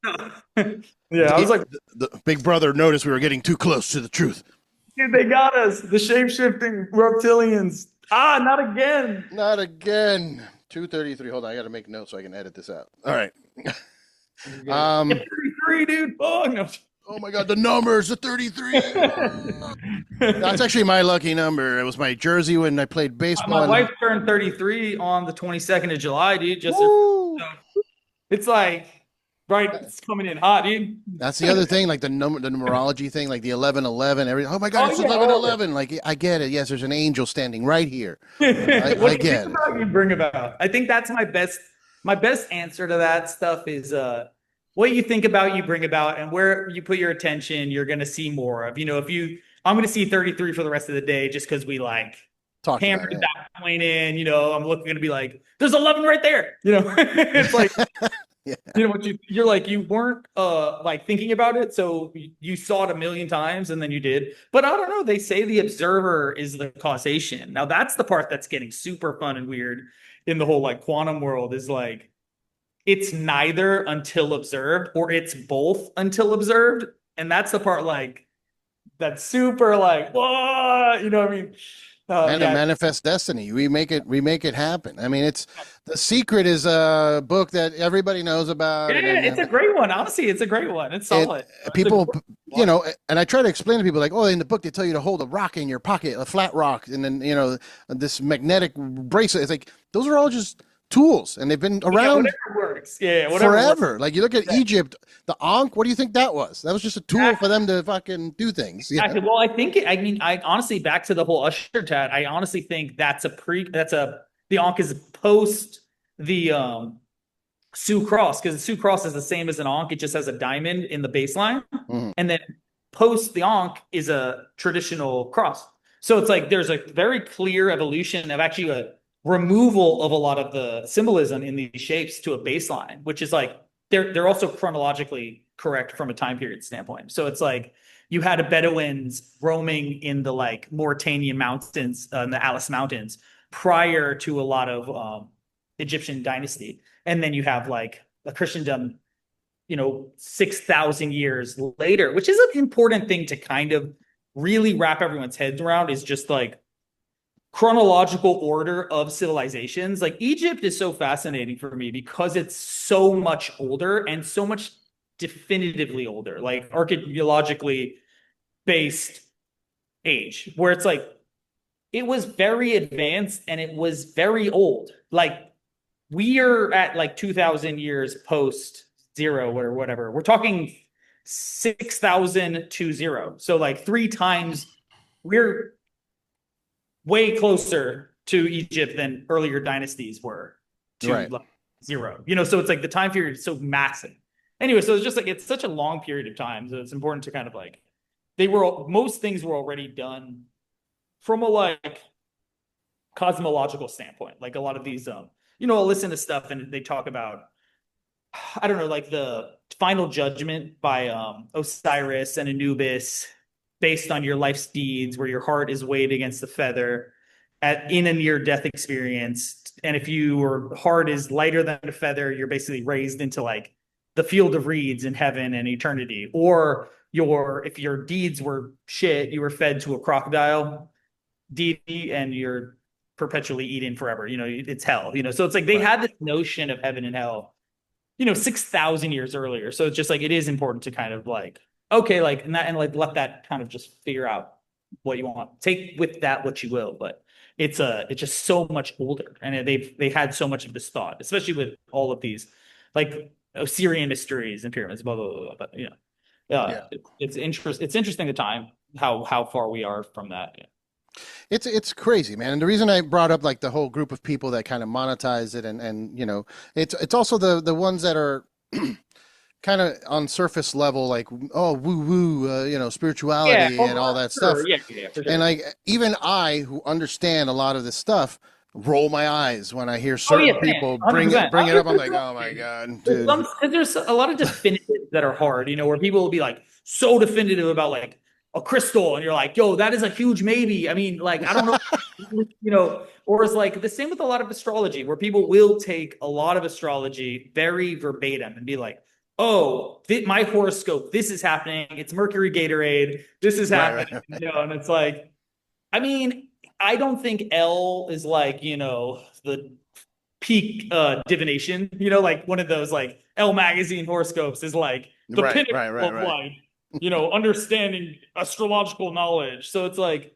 Speaker 1: Yeah, I was like,
Speaker 2: the big brother noticed we were getting too close to the truth.
Speaker 1: Dude, they got us. The shape-shifting reptilians. Not again.
Speaker 2: Not again. 233. Hold on, I got to make notes so I can edit this out. All right.
Speaker 1: 33, dude. Oh no.
Speaker 2: Oh my God, the numbers, the 33. That's actually my lucky number. It was my jersey when I played baseball.
Speaker 1: My wife turned 33 on the 22nd of July, dude. It's like, right, it's coming in hot, dude.
Speaker 2: That's the other thing, like the numerology thing, like the 1111. Oh my God, it's 1111. Like I get it. Yes, there's an angel standing right here. I get it.
Speaker 1: You bring about. I think that's my best answer to that stuff is what you think about, you bring about, and where you put your attention, you're going to see more of. I'm going to see 33 for the rest of the day just because we like hammered that point in. I'm looking to be like, there's 11 right there. It's like, yeah. You're like, you weren't like thinking about it, so you saw it a million times and then you did. But I don't know. They say the observer is the causation. Now that's the part that's getting super fun and weird in the whole like quantum world is like, it's neither until observed, or it's both until observed. And that's the part like that's super like, whoa, you know what I mean?
Speaker 2: And a manifest destiny. We make it happen. I mean, it's The Secret is a book that everybody knows about.
Speaker 1: Yeah, it's a great one. Honestly, it's a great one. It's solid.
Speaker 2: People, and I try to explain to people like, oh, in the book they tell you to hold a rock in your pocket, a flat rock, and then this magnetic bracelet. It's like those are all just tools, and they've been around forever. Like you look at Egypt, the Ankh. What do you think that was? That was just a tool for them to fucking do things.
Speaker 1: Exactly. Well, I honestly, back to the whole Usher tat, I honestly think the Ankh is post the Sioux cross, because the Sioux cross is the same as an Ankh. It just has a diamond in the baseline, and then post the Ankh is a traditional cross. So it's like there's a very clear evolution of actually removal of a lot of the symbolism in these shapes to a baseline, which is like they're also chronologically correct from a time period standpoint. So it's like you had a Bedouins roaming in the like Mauritanian mountains, in the Atlas Mountains, prior to a lot of Egyptian dynasty, and then you have like a Christendom, 6,000 years later, which is an important thing to kind of really wrap everyone's heads around. Is just like chronological order of civilizations. Like Egypt is so fascinating for me because it's so much older and so much definitively older, like archaeologically based age, where it's like it was very advanced and it was very old. Like we are at like 2,000 years post zero or whatever. We're talking 6,000 to zero. So like three times we're way closer to Egypt than earlier dynasties were to like zero. So it's like the time period is so massive. Anyway, so it's just like it's such a long period of time. So it's important to kind of like most things were already done from a like cosmological standpoint. Like a lot of these I'll listen to stuff and they talk about, I don't know, like the final judgment by Osiris and Anubis based on your life's deeds, where your heart is weighed against the feather in a near-death experience. And if your heart is lighter than a feather, you're basically raised into like the field of reeds in heaven and eternity. Or if your deeds were shit, you were fed to a crocodile deity and you're perpetually eaten forever. It's hell. So it's like they had this notion of heaven and hell 6,000 years earlier. So it's just like, it is important to kind of like, okay, like, and like, let that kind of just figure out what you want. Take with that what you will, but it's just so much older. And they had so much of this thought, especially with all of these, like Osirian mysteries and pyramids, blah, blah, blah, blah. But, it's interesting the time, how far we are from that. Yeah.
Speaker 2: It's crazy, man. And the reason I brought up like the whole group of people that kind of monetize it and it's also the ones that are kind of on surface level, like, oh, woo woo, spirituality and all that stuff.
Speaker 1: Yeah, for sure.
Speaker 2: And like even I, who understand a lot of this stuff, roll my eyes when I hear certain people bring it up. I'm like, oh my god, dude.
Speaker 1: Because there's a lot of definitives that are hard, where people will be like so definitive about like a crystal, and you're like, yo, that is a huge maybe. I mean, like, I don't know, or it's like the same with a lot of astrology, where people will take a lot of astrology very verbatim and be like, oh, my horoscope, this is happening. It's Mercury Gatorade. This is happening. Right. And it's like, I mean, I don't think L is like, the peak divination, like one of those like L magazine horoscopes is like the pinnacle of like, understanding astrological knowledge. So it's like,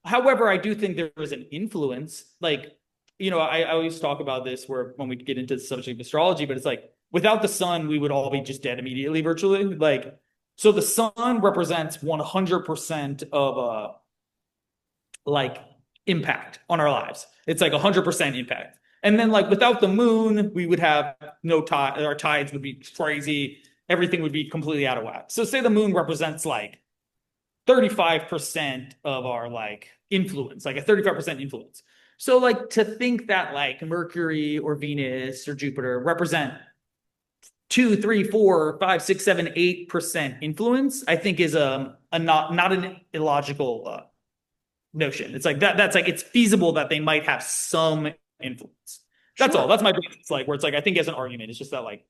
Speaker 1: however, I do think there was an influence. Like, I always talk about this when we get into the subject of astrology, but it's like, without the sun, we would all be just dead immediately, virtually. Like, so the sun represents 100% of like impact on our lives. It's like 100% impact. And then like without the moon, we would have no tide. Our tides would be crazy. Everything would be completely out of whack. So say the moon represents like 35% of our like influence, like a 35% influence. So like to think that like Mercury or Venus or Jupiter represent 2, 3, 4, 5, 6, 7, 8% influence, I think is not an illogical notion. It's like that's like, it's feasible that they might have some influence. That's all. That's my basis. Like, where it's like, I think as an argument, it's just that like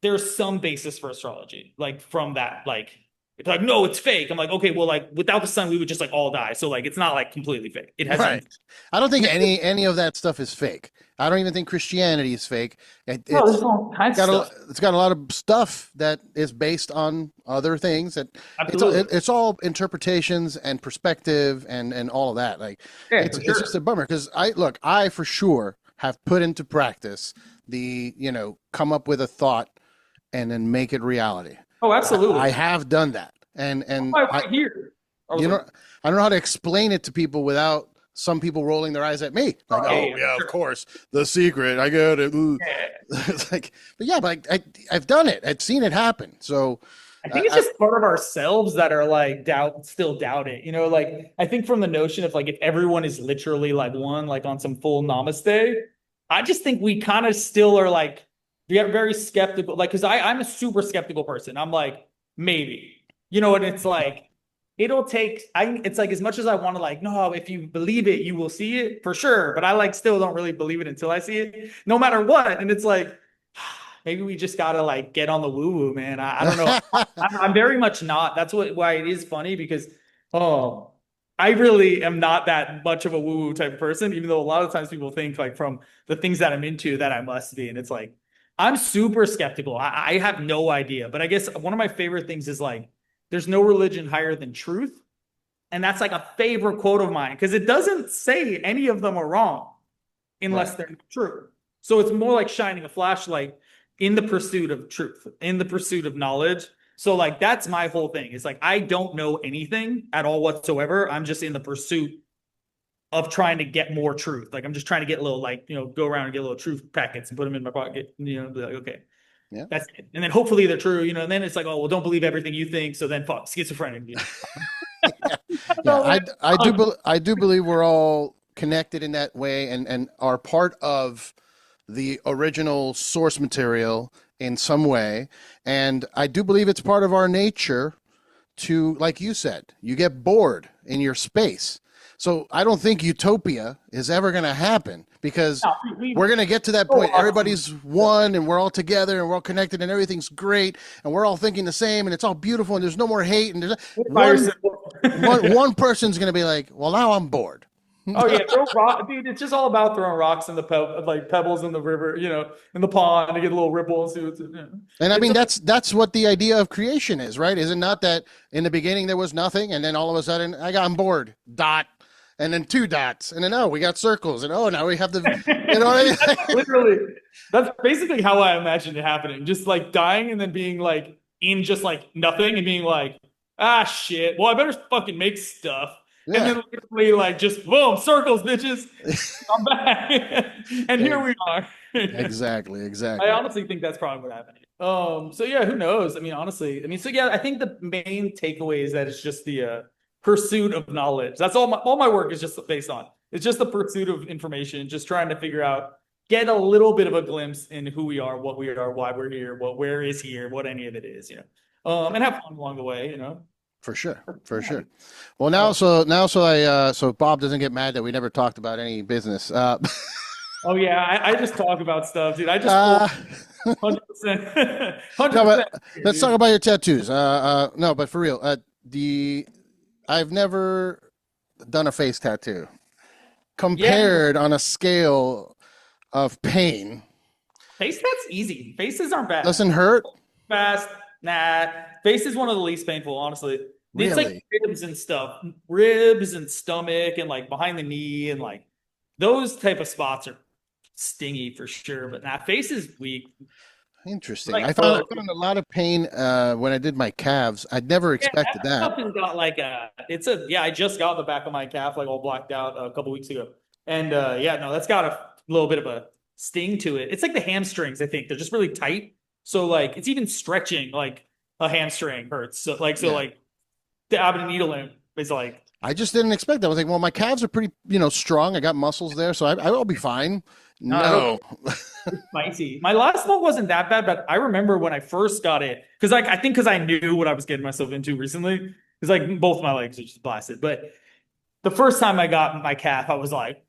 Speaker 1: there's some basis for astrology, like from that, like it's like, no, it's fake. I'm like, okay, well, like without the sun, we would just like all die. So like, it's not like completely fake. It has
Speaker 2: right. I don't think any of that stuff is fake. I don't even think Christianity is fake. It's got a lot of stuff that is based on other things. That it's all interpretations and perspective and all of that. Like, it's just a bummer because I for sure have put into practice the come up with a thought and then make it reality.
Speaker 1: Oh, absolutely.
Speaker 2: I have done that, and
Speaker 1: here.
Speaker 2: I don't know how to explain it to people without some people rolling their eyes at me. Like, of course, the secret. I get it. Yeah. It's like, but I've done it. I've seen it happen. So,
Speaker 1: I think it's just part of ourselves that are like still doubt it. Like I think from the notion of like if everyone is literally like one, like on some full namaste, I just think we kind of still are like we are very skeptical. Like, because I'm a super skeptical person. I'm like, maybe. And it's like it'll take it's like as much as I want to like, no, if you believe it, you will see it for sure. But I like still don't really believe it until I see it, no matter what. And it's like maybe we just gotta like get on the woo woo, man. I don't know. I'm very much not. That's why it is funny because oh, I really am not that much of a woo woo type of person. Even though a lot of times people think like from the things that I'm into that I must be, and it's like I'm super skeptical. I have no idea, but I guess one of my favorite things is like there's no religion higher than truth, and that's like a favorite quote of mine because it doesn't say any of them are wrong unless
Speaker 2: Right.
Speaker 1: they're true. So it's more like shining a flashlight in the pursuit of truth, in the pursuit of knowledge. So like that's my whole thing. It's like I don't know anything at all whatsoever. I'm just in the pursuit of trying to get more truth. Like I'm just trying to get a little like, go around and get little truth packets and put them in my pocket, be like, okay,
Speaker 2: Yeah.
Speaker 1: that's it. And then hopefully they're true, and then it's like, oh, well, don't believe everything you think. So then fuck, schizophrenic.
Speaker 2: Yeah.
Speaker 1: I don't
Speaker 2: Yeah.
Speaker 1: know, man.
Speaker 2: I do believe we're all connected in that way and are part of the original source material in some way. And I do believe it's part of our nature to, like you said, you get bored in your space. So I don't think utopia is ever going to happen because
Speaker 1: No,
Speaker 2: we're going to get to that point. Everybody's one and we're all together and we're all connected and everything's great and we're all thinking the same and it's all beautiful and there's no more hate and there's one person's going to be like, well, now I'm bored.
Speaker 1: Oh yeah, throw rock, dude. It's just all about throwing rocks in the like pebbles in the river, in the pond to get a little ripple and see what's.
Speaker 2: And I
Speaker 1: It's
Speaker 2: mean, that's what the idea of creation is, right? Is it not that in the beginning there was nothing, and then all of a sudden I got on board, dot, and then two dots, and then oh, we got circles, and oh, now we have the, what I mean?
Speaker 1: literally, that's basically how I imagine it happening. Just like dying and then being like in just like nothing and being like, ah, shit. Well, I better fucking make stuff. And
Speaker 2: Yeah,
Speaker 1: then literally like just boom, circles, bitches. I'm back. And here we are.
Speaker 2: exactly,
Speaker 1: I
Speaker 2: exactly.
Speaker 1: honestly think that's probably what happened. So yeah, who knows? I mean, honestly, so yeah, I think the main takeaway is that it's just the pursuit of knowledge. That's all my work is just based on. It's just the pursuit of information, just trying to figure out, get a little bit of a glimpse in who we are, what we are, why we're here, where is here, what any of it is, and have fun along the way.
Speaker 2: For sure, for
Speaker 1: Yeah.
Speaker 2: sure. Well, so Bob doesn't get mad that we never talked about any business.
Speaker 1: Oh yeah, I just talk about stuff, dude. I just
Speaker 2: Uh,
Speaker 1: 100%,
Speaker 2: no,
Speaker 1: 100%,
Speaker 2: but let's talk about your tattoos. No, but for real, the I've never done a face tattoo.
Speaker 1: Yeah,
Speaker 2: Compared on a scale of pain,
Speaker 1: that's easy. Faces aren't bad.
Speaker 2: doesn't hurt.
Speaker 1: Fast, nah. Face is one of the least painful, honestly. It's like
Speaker 2: Really
Speaker 1: ribs and stuff, ribs and stomach and like behind the knee and like those type of spots are stingy for sure. But nah, face is weak.
Speaker 2: interesting.
Speaker 1: Like,
Speaker 2: I found a lot of pain when I did my calves. I'd never
Speaker 1: yeah,
Speaker 2: expected
Speaker 1: that
Speaker 2: that.
Speaker 1: stuff has got like yeah. I just got the back of my calf like all blacked out a couple weeks ago, and yeah, no, that's got a little bit of a sting to it. It's like the hamstrings. I think they're just really tight, so like it's even stretching like a hamstring hurts. So
Speaker 2: Yeah,
Speaker 1: like dabbing a needle in is like
Speaker 2: I just didn't expect that. I was like, well, my calves are pretty, strong. I got muscles there, so I will be fine.
Speaker 1: no,
Speaker 2: No,
Speaker 1: it's spicy. My last one wasn't that bad, but I remember when I first got it because like I think because I knew what I was getting myself into recently. Because like both my legs are just blasted, but the first time I got my calf, I was like,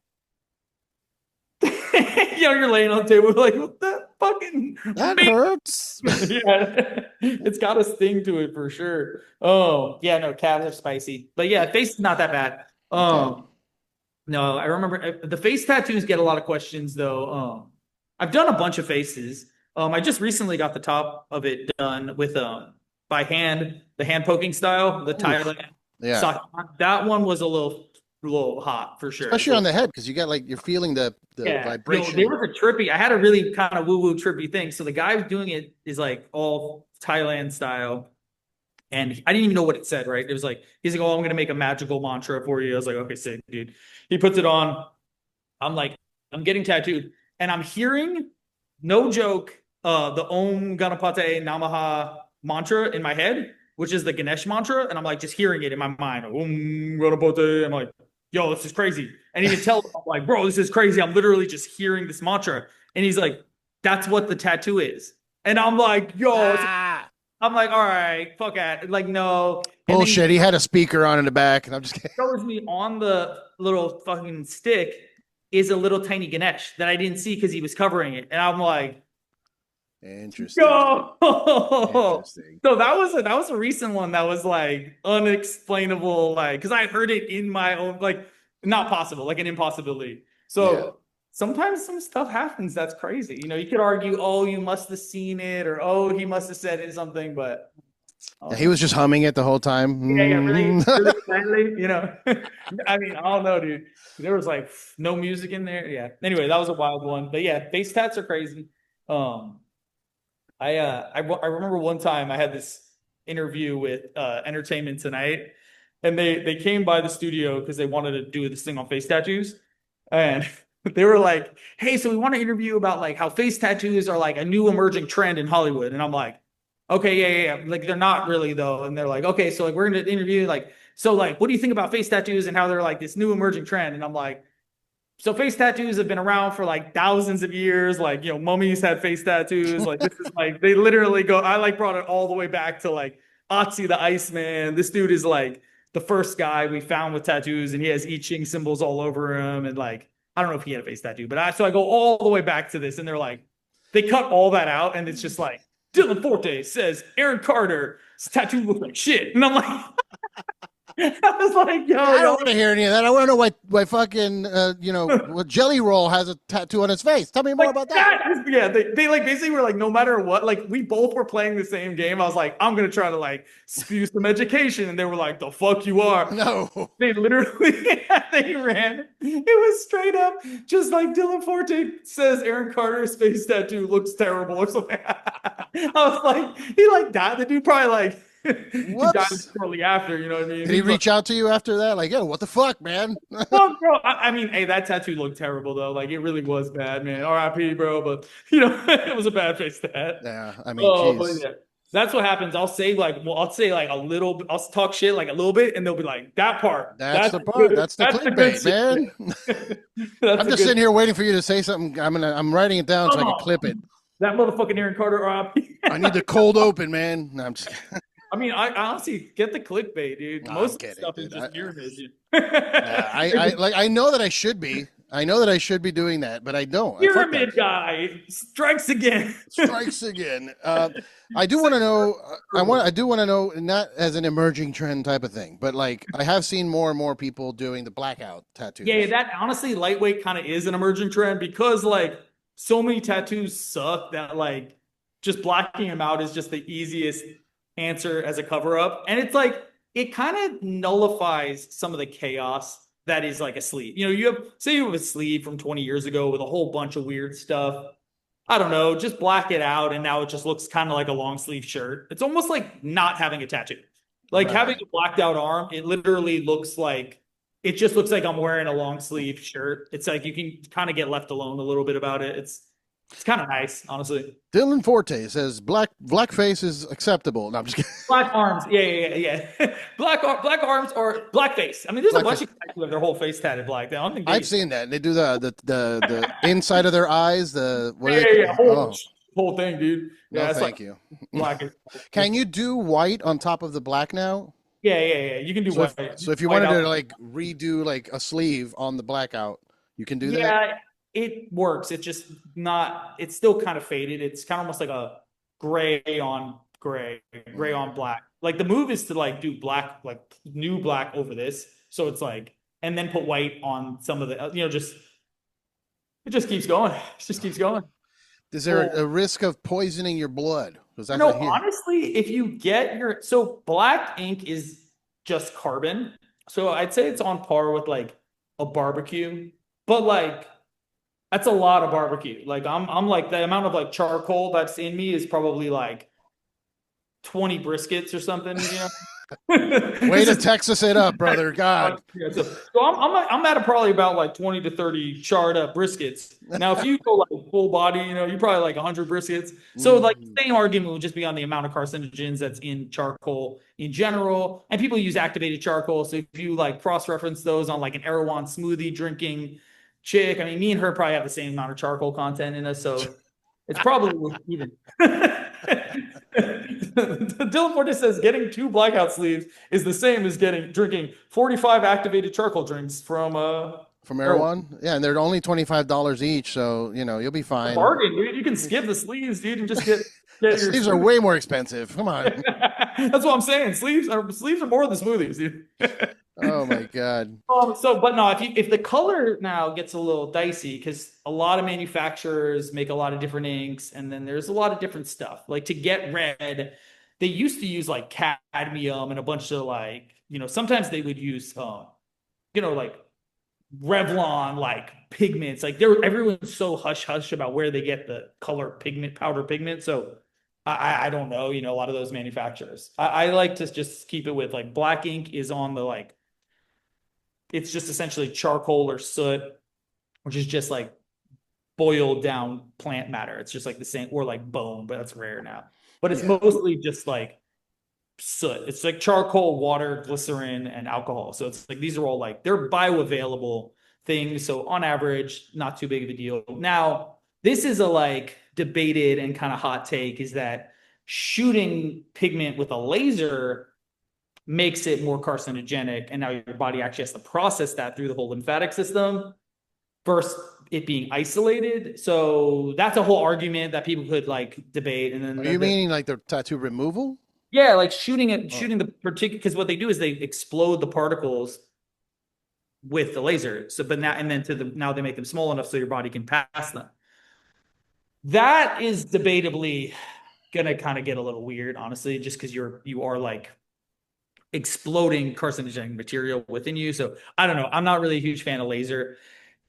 Speaker 1: you're laying on the table like, what the fucking
Speaker 2: that
Speaker 1: man?
Speaker 2: hurts.
Speaker 1: Yeah, it's got a sting to it for sure. Oh, yeah, no, calves are spicy, but yeah, face is not that bad.
Speaker 2: Okay.
Speaker 1: No, I remember the face tattoos get a lot of questions though. I've done a bunch of faces. I just recently got the top of it done with by hand, the hand poking style, the
Speaker 2: Oof.
Speaker 1: Thailand
Speaker 2: Yeah,
Speaker 1: sock. That one was a little hot for sure.
Speaker 2: especially on the head because you got like you're feeling the
Speaker 1: Yeah, they
Speaker 2: vibration.
Speaker 1: were trippy. I had a really kind of woo-woo trippy thing. So the guy who's doing it is like all Thailand style. And I didn't even know what it said, right? It was like, he's like, oh, I'm gonna make a magical mantra for you. I was like, okay, sick, dude. He puts it on. I'm like, I'm getting tattooed. And I'm hearing, no joke, the Om Ganapate Namaha mantra in my head, which is the Ganesh mantra, and I'm like just hearing it in my mind. I'm like, yo, this is crazy. And he can tell, I'm like, bro, this is crazy. I'm literally just hearing this mantra. And he's like, that's what the tattoo is. And I'm like, yo,
Speaker 2: Ah,
Speaker 1: I'm like, all right, fuck it. Like, no. And then he
Speaker 2: bullshit. He had a speaker on in the back, and I'm just kidding.
Speaker 1: shows me on the little fucking stick is a little tiny Ganesh that I didn't see because he was covering it. And I'm like,
Speaker 2: Interesting.
Speaker 1: yo.
Speaker 2: Interesting.
Speaker 1: So that was a recent one that was like unexplainable, like because I heard it in my own like not possible, like an impossibility.
Speaker 2: Yeah.
Speaker 1: So sometimes some stuff happens that's crazy. You know, you could argue, oh, you must have seen it, or oh, he must have said it something, but I
Speaker 2: Yeah,
Speaker 1: don't
Speaker 2: he
Speaker 1: know.
Speaker 2: was just humming it the whole time.
Speaker 1: Yeah, yeah, really,
Speaker 2: Mm.
Speaker 1: really badly, you know. I mean, I don't know, dude. There was like no music in there. Yeah. Anyway, that was a wild one. But yeah, face tats are crazy. Um, I remember one time I had this interview with Entertainment Tonight, and they came by the studio because they wanted to do this thing on face tattoos, and they were like, "Hey, so we want to interview about like how face tattoos are like a new emerging trend in Hollywood," and I'm like, "Okay, yeah. Like they're not really though," and they're like, "Okay, so like we're gonna interview like so like what do you think about face tattoos and how they're like this new emerging trend?" And I'm like. So face tattoos have been around for like thousands of years. Like, you know, mummies had face tattoos. Like this is like they literally go. I like brought it all the way back to like Otzi the Iceman. This dude is like the first guy we found with tattoos, and he has I Ching symbols all over him. And like I don't know if he had a face tattoo, but I go all the way back to this, and they're like they cut all that out, and it's just like Dillon Forte says Aaron Carter's tattoo looks like shit, and I'm like, I was like,
Speaker 2: Yeah,
Speaker 1: yo,
Speaker 2: I don't
Speaker 1: yo,
Speaker 2: want to hear any of that. I want to know why fucking what Jelly Roll has a tattoo on his face. Tell me more
Speaker 1: like
Speaker 2: about that.
Speaker 1: that is yeah, they like basically were like, no matter what, like we both were playing the same game. I was like, I'm gonna try to like spew some education, and they were like, the fuck you are.
Speaker 2: No.
Speaker 1: They literally they ran. It was straight up just like Dillon Forte says Aaron Carter's face tattoo looks terrible or something. I was like, he like died. The dude probably like he died
Speaker 2: Whoops.
Speaker 1: shortly after, you know what I mean?
Speaker 2: Did he
Speaker 1: He's like,
Speaker 2: reach out to you after that? Like, yo, what the fuck, man?
Speaker 1: fuck, bro. I mean, hey, that tattoo looked terrible though. Like it really was bad, man. R.I.P., bro. But you know, it was a bad face tat.
Speaker 2: Yeah, I mean,
Speaker 1: Oh, but
Speaker 2: geez.
Speaker 1: yeah. That's what happens. I'll say like, well, I'll say like a little. I'll talk shit like a little bit, and they'll be like, "That part,
Speaker 2: That's
Speaker 1: that's
Speaker 2: the part.
Speaker 1: good.
Speaker 2: That's the
Speaker 1: That's the good
Speaker 2: clickbait,
Speaker 1: shit."
Speaker 2: man.
Speaker 1: That's
Speaker 2: I'm
Speaker 1: a
Speaker 2: just
Speaker 1: good.
Speaker 2: sitting here waiting for you to say something. I'm writing it down so
Speaker 1: Come
Speaker 2: I can clip
Speaker 1: on,
Speaker 2: it.
Speaker 1: that motherfucking Aaron Carter RIP.
Speaker 2: I need the cold open, man. No, I'm just
Speaker 1: I mean, I honestly get the clickbait, dude.
Speaker 2: no, I'm
Speaker 1: Most of the
Speaker 2: kidding,
Speaker 1: stuff is
Speaker 2: dude.
Speaker 1: just mirror image.
Speaker 2: I like I know that I should be. I know that I should be doing that, but I don't. Fuck that.
Speaker 1: Pyramid guy strikes again.
Speaker 2: Strikes again. I do want to know. I do want to know, not as an emerging trend type of thing, but like I have seen more and more people doing the blackout
Speaker 1: Yeah,
Speaker 2: tattoos.
Speaker 1: that honestly, lightweight kind of is an emerging trend because like so many tattoos suck that like just blacking them out is just the easiest answer as a cover up. And it's like it kind of nullifies some of the chaos that is like a sleeve. You know, you have say you have a sleeve from 20 years ago with a whole bunch of weird stuff. I don't know, just black it out and now it just looks kind of like a long sleeve shirt. It's almost like not having a tattoo. Like having
Speaker 2: Right.
Speaker 1: a blacked out arm, it literally looks like it just looks like I'm wearing a long sleeve shirt. It's like you can kind of get left alone a little bit about it. It's kind of nice, honestly.
Speaker 2: Dillon Forte says blackface is acceptable. No, I'm just kidding.
Speaker 1: Black arms, yeah. Black arms or black face. I mean, there's a bunch
Speaker 2: Blackface.
Speaker 1: of guys who have their whole face tatted black. I don't think
Speaker 2: I've
Speaker 1: they.
Speaker 2: seen that. They do the inside of their eyes. The what do they?
Speaker 1: Yeah. Whole
Speaker 2: Oh
Speaker 1: whole thing, dude.
Speaker 2: no,
Speaker 1: Yeah, it's like
Speaker 2: thank you.
Speaker 1: black.
Speaker 2: Can you do white on top of the black now?
Speaker 1: Yeah. You can do
Speaker 2: So
Speaker 1: white.
Speaker 2: so if you
Speaker 1: White
Speaker 2: wanted
Speaker 1: out.
Speaker 2: to like redo like a sleeve on the blackout, you can do that.
Speaker 1: Yeah, it works. It's just not. It's still kind of faded. It's kind of almost like a gray on gray, gray
Speaker 2: Mm.
Speaker 1: on black. Like the move is to like do black, like new black over this. So it's like, and then put white on some of the, just it just keeps going. It just keeps going.
Speaker 2: Is there
Speaker 1: Well,
Speaker 2: a risk of poisoning your blood? Because that's
Speaker 1: no,
Speaker 2: I hear.
Speaker 1: honestly, if you get your so black ink is just carbon. So I'd say it's on par with like a barbecue, but like that's a lot of barbecue. Like I'm like the amount of like charcoal that's in me is probably like 20 briskets or something,
Speaker 2: Way
Speaker 1: It's
Speaker 2: to
Speaker 1: just
Speaker 2: Texas it up, brother. God.
Speaker 1: yeah, so I'm at probably about like 20 to 30 charred up briskets. Now, if you go like full body, you probably like 100 briskets. So like
Speaker 2: Mm.
Speaker 1: the same argument would just be on the amount of carcinogens that's in charcoal in general. And people use activated charcoal. So if you like cross-reference those on like an Erewhon smoothie drinking chick, I mean, me and her probably have the same amount of charcoal content in us. So it's probably even. Dillon Forte says getting 2 blackout sleeves is the same as drinking 45 activated charcoal drinks
Speaker 2: From
Speaker 1: or
Speaker 2: Erewhon? Yeah, and they're only $25 each, so you'll be
Speaker 1: a
Speaker 2: fine.
Speaker 1: bargain, dude. You can skip the sleeves, dude, and just
Speaker 2: The
Speaker 1: get your
Speaker 2: sleeves are
Speaker 1: smoothie.
Speaker 2: way more expensive. Come on.
Speaker 1: That's what I'm saying. Sleeves are more than smoothies, dude.
Speaker 2: Oh my God.
Speaker 1: But no, if the color now gets a little dicey because a lot of manufacturers make a lot of different inks, and then there's a lot of different stuff. Like to get red, they used to use like cadmium and a bunch of like, sometimes they would use like Revlon like pigments. Like everyone's so hush hush about where they get the color pigment, powder pigment. So I don't know, a lot of those manufacturers. I like to just keep it with like black ink is on the like it's just essentially charcoal or soot, which is just like boiled down plant matter. It's just like the same, or like bone, but that's rare now. But it's
Speaker 2: Yeah.
Speaker 1: mostly just like soot. It's like charcoal, water, glycerin, and alcohol. So it's like these are all like they're bioavailable things. So on average, not too big of a deal. Now, this is a like debated and kind of hot take is that shooting pigment with a laser makes it more carcinogenic. And now your body actually has to process that through the whole lymphatic system versus it being isolated. So that's a whole argument that people could like debate. And then
Speaker 2: Are you meaning like the tattoo removal?
Speaker 1: yeah, like shooting it,
Speaker 2: Oh,
Speaker 1: shooting the particular, because what they do is they explode the particles with the laser. So, but now, and then now they make them small enough so your body can pass them. That is debatably gonna kind of get a little weird, honestly, just because you are like exploding carcinogenic material within you. So I don't know. I'm not really a huge fan of laser.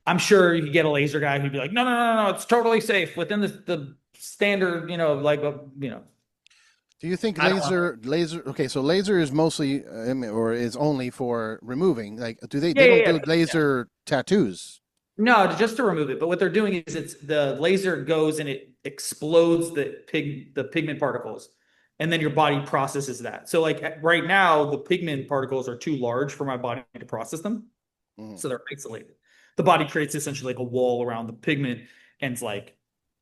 Speaker 1: I'm sure you could get a laser guy who'd be like, no, no, no, no, it's totally safe within the standard, like,
Speaker 2: do you think
Speaker 1: I don't know.
Speaker 2: okay, so laser is mostly or is only for removing. Like do they
Speaker 1: Yeah,
Speaker 2: they don't
Speaker 1: yeah,
Speaker 2: do
Speaker 1: yeah.
Speaker 2: laser tattoos?
Speaker 1: No, just to remove it. But what they're doing is it's the laser goes and it explodes the pigment particles, and then your body processes that. So like right now, the pigment particles are too large for my body to process them,
Speaker 2: Mhm.
Speaker 1: so they're isolated. The body creates essentially like a wall around the pigment, and it's like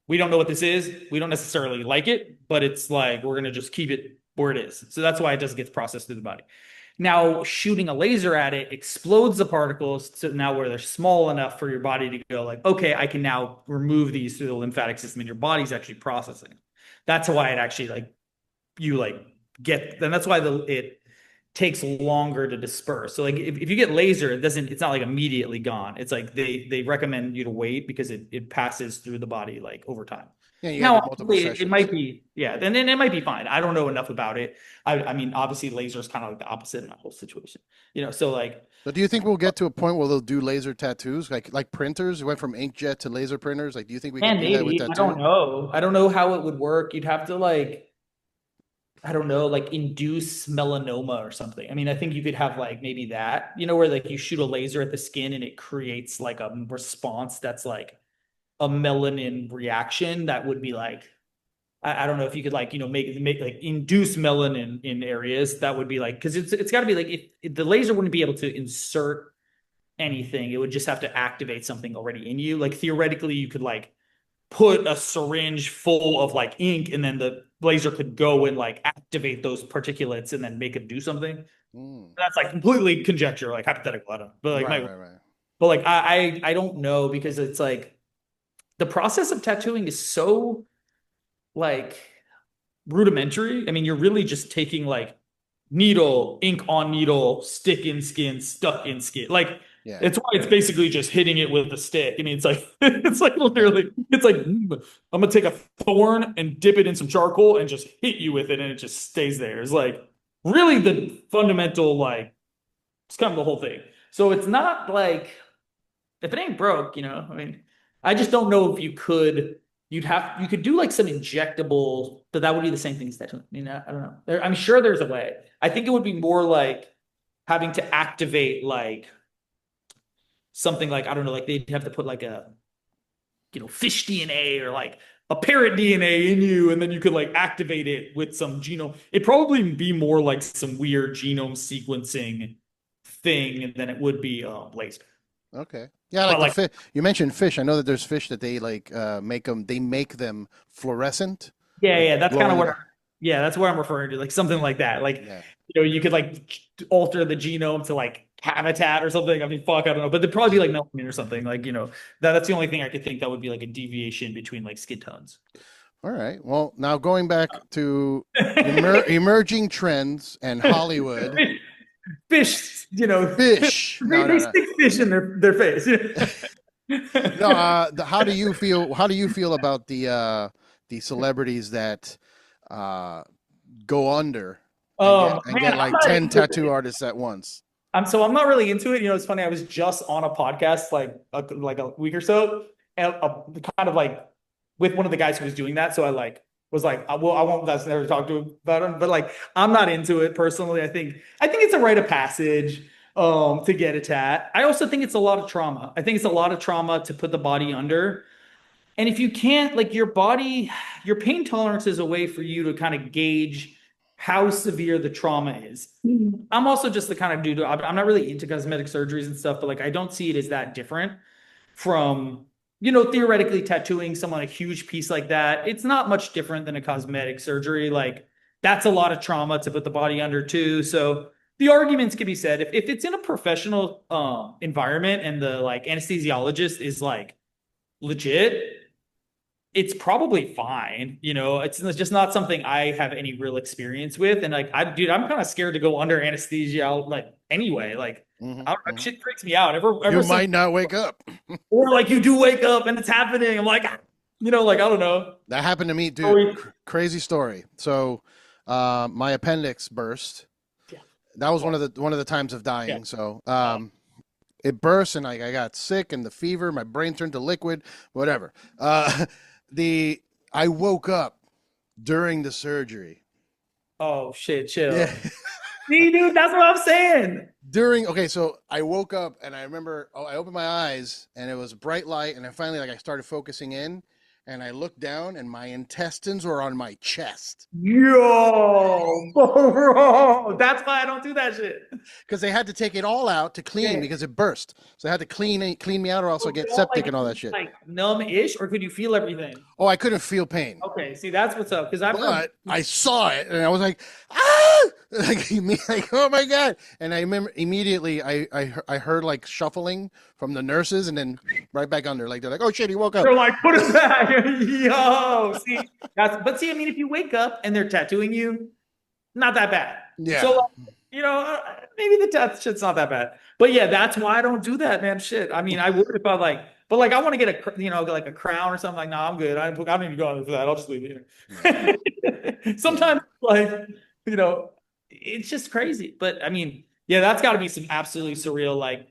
Speaker 1: we don't know what this is. We don't necessarily like it, but it's like we're gonna just keep it where it is. So that's why it doesn't get processed through the body. Now, shooting a laser at it explodes the particles to now where they're small enough for your body to go like, okay, I can now remove these through the lymphatic system, and your body's actually processing. That's why it actually like you like get, and that's why it takes longer to disperse. So like if you get laser, it's not like immediately gone. It's like they recommend you to wait because it passes through the body like over time.
Speaker 2: Yeah, you got to
Speaker 1: Now,
Speaker 2: do multiple
Speaker 1: obviously, it
Speaker 2: sessions.
Speaker 1: might be, yeah, then it might be fine. I don't know enough about it. I mean, obviously, laser is kind of like the opposite in that whole situation. So like,
Speaker 2: So do you think we'll get to a point where they'll do laser tattoos, like printers? We went from inkjet to laser printers. Like, do you think we could
Speaker 1: and
Speaker 2: do that with
Speaker 1: maybe I don't
Speaker 2: tattooing?
Speaker 1: know. I don't know how it would work. You'd have to like I don't know, like induce melanoma or something. I mean, I think you could have like maybe that, where like you shoot a laser at the skin and it creates like a response that's like a melanin reaction that would be like, I don't know if you could like, make like induce melanin in areas that would be like, because it's got to be like if the laser wouldn't be able to insert anything, it would just have to activate something already in you. Like theoretically, you could like put a syringe full of like ink and then the laser could go and like activate those particulates and then make it do something.
Speaker 2: Mm.
Speaker 1: That's like completely conjecture, like hypothetical. I don't know. But like
Speaker 2: Right,
Speaker 1: my
Speaker 2: right, right.
Speaker 1: but like I don't know because it's like the process of tattooing is so like rudimentary. I mean, you're really just taking like needle, ink on needle, stick in skin, stuck in skin. Like
Speaker 2: Yeah,
Speaker 1: it's why it's basically just hitting it with a stick. I mean, it's like it's like
Speaker 2: yeah.
Speaker 1: literally, it's like I'm gonna take a thorn and dip it in some charcoal and just hit you with it, and it just stays there. It's like really the fundamental, like it's kind of the whole thing. So it's not like if it ain't broke, I mean, I just don't know if you could, you could do like some injectable, but that would be the same thing as tattooing. I mean, I don't know. I'm sure there's a way. I think it would be more like having to activate like something like, I don't know, like they'd have to put like a, fish DNA or like a parrot DNA in you, and then you could like activate it with some genome. It'd probably be more like some weird genome sequencing thing than it would be laser.
Speaker 2: Okay. Yeah, like
Speaker 1: But
Speaker 2: the
Speaker 1: like,
Speaker 2: fish. You mentioned fish. I know that there's fish that they like make them fluorescent,
Speaker 1: yeah,
Speaker 2: like
Speaker 1: yeah, that's
Speaker 2: glow
Speaker 1: kind
Speaker 2: in
Speaker 1: of
Speaker 2: the
Speaker 1: what
Speaker 2: dark.
Speaker 1: yeah, that's what I'm referring to. Like something like that. Like,
Speaker 2: Yeah.
Speaker 1: you could like alter the genome to like habitat or something. I mean, fuck, I don't know. But there'd probably be like melanin or something. Like, that's the only thing I could think that would be like a deviation between like skin tones.
Speaker 2: All right. Well, now going back to emerging trends and Hollywood.
Speaker 1: Fish,
Speaker 2: Fish. No,
Speaker 1: they
Speaker 2: no, no.
Speaker 1: stick fish in their face.
Speaker 2: No, how do you feel? How do you feel about the celebrities that uh, go under and get
Speaker 1: Man, I'm
Speaker 2: like
Speaker 1: not
Speaker 2: 10
Speaker 1: into
Speaker 2: tattoo
Speaker 1: it.
Speaker 2: artists at once?
Speaker 1: I'm not really into it. It's funny. I was just on a podcast like a week or so, and kind of like with one of the guys who was doing that. So I like was like, well, I won't. That's never talk to him about him. But like, I'm not into it personally. I think it's a rite of passage to get a tat. I also think it's a lot of trauma. I think it's a lot of trauma to put the body under. And if you can't, like your pain tolerance is a way for you to kind of gauge how severe the trauma is. I'm also just the kind of dude, I'm not really into cosmetic surgeries and stuff, but like I don't see it as that different from, theoretically tattooing someone a huge piece like that. It's not much different than a cosmetic surgery. Like that's a lot of trauma to put the body under too. So the arguments can be said if it's in a professional environment and the like anesthesiologist is like legit, it's probably fine. It's just not something I have any real experience with. And like, I'm kind of scared to go under anesthesia, like anyway. Like,
Speaker 2: Hmm.
Speaker 1: I don't know, shit freaks me out. Ever
Speaker 2: You
Speaker 1: since,
Speaker 2: might not wake up.
Speaker 1: or like you do wake up and it's happening. I'm like, like I don't know.
Speaker 2: That happened to me, dude.
Speaker 1: Always,
Speaker 2: Crazy story. So, my appendix burst.
Speaker 1: yeah,
Speaker 2: That was
Speaker 1: well,
Speaker 2: one of the times of
Speaker 1: yeah.
Speaker 2: dying. So,
Speaker 1: Uh,
Speaker 2: it burst and I got sick and the fever. My brain turned to liquid. Whatever. The I woke up during the surgery.
Speaker 1: oh shit, chill.
Speaker 2: Yeah.
Speaker 1: See, dude, that's what I'm saying.
Speaker 2: Okay, so I woke up and I remember, I opened my eyes and it was a bright light, and then finally like I started focusing in, and I looked down and my intestines were on my chest
Speaker 1: Yo, bro, that's why I don't do that shit.
Speaker 2: because they had to take it all out to clean
Speaker 1: Yeah.
Speaker 2: because it burst. So they had to clean me out or else I get
Speaker 1: Felt
Speaker 2: septic and all that shit.
Speaker 1: like numb-ish, or could you feel everything?
Speaker 2: Oh, I couldn't feel pain.
Speaker 1: Okay, see, that's what's up. Because I've heard,
Speaker 2: But I saw it and I was like, ah, like oh my god! And I remember immediately I heard like shuffling from the nurses, and then right back under. Like they're like, oh shit, he woke up.
Speaker 1: they're like, put it back. Yo, see, but see, I mean, if you wake up and they're tattooing you, not that bad.
Speaker 2: Yeah,
Speaker 1: So, maybe the tat shit's not that bad. But yeah, that's why I don't do that, man. Shit. I mean, I would if I like, but like, I want to get like a crown or something. Like, no, I'm good. I don't even go for that. I'll just leave it here.
Speaker 2: yeah.
Speaker 1: Sometimes, like, it's just crazy. But I mean, yeah, that's got to be some absolutely surreal, like,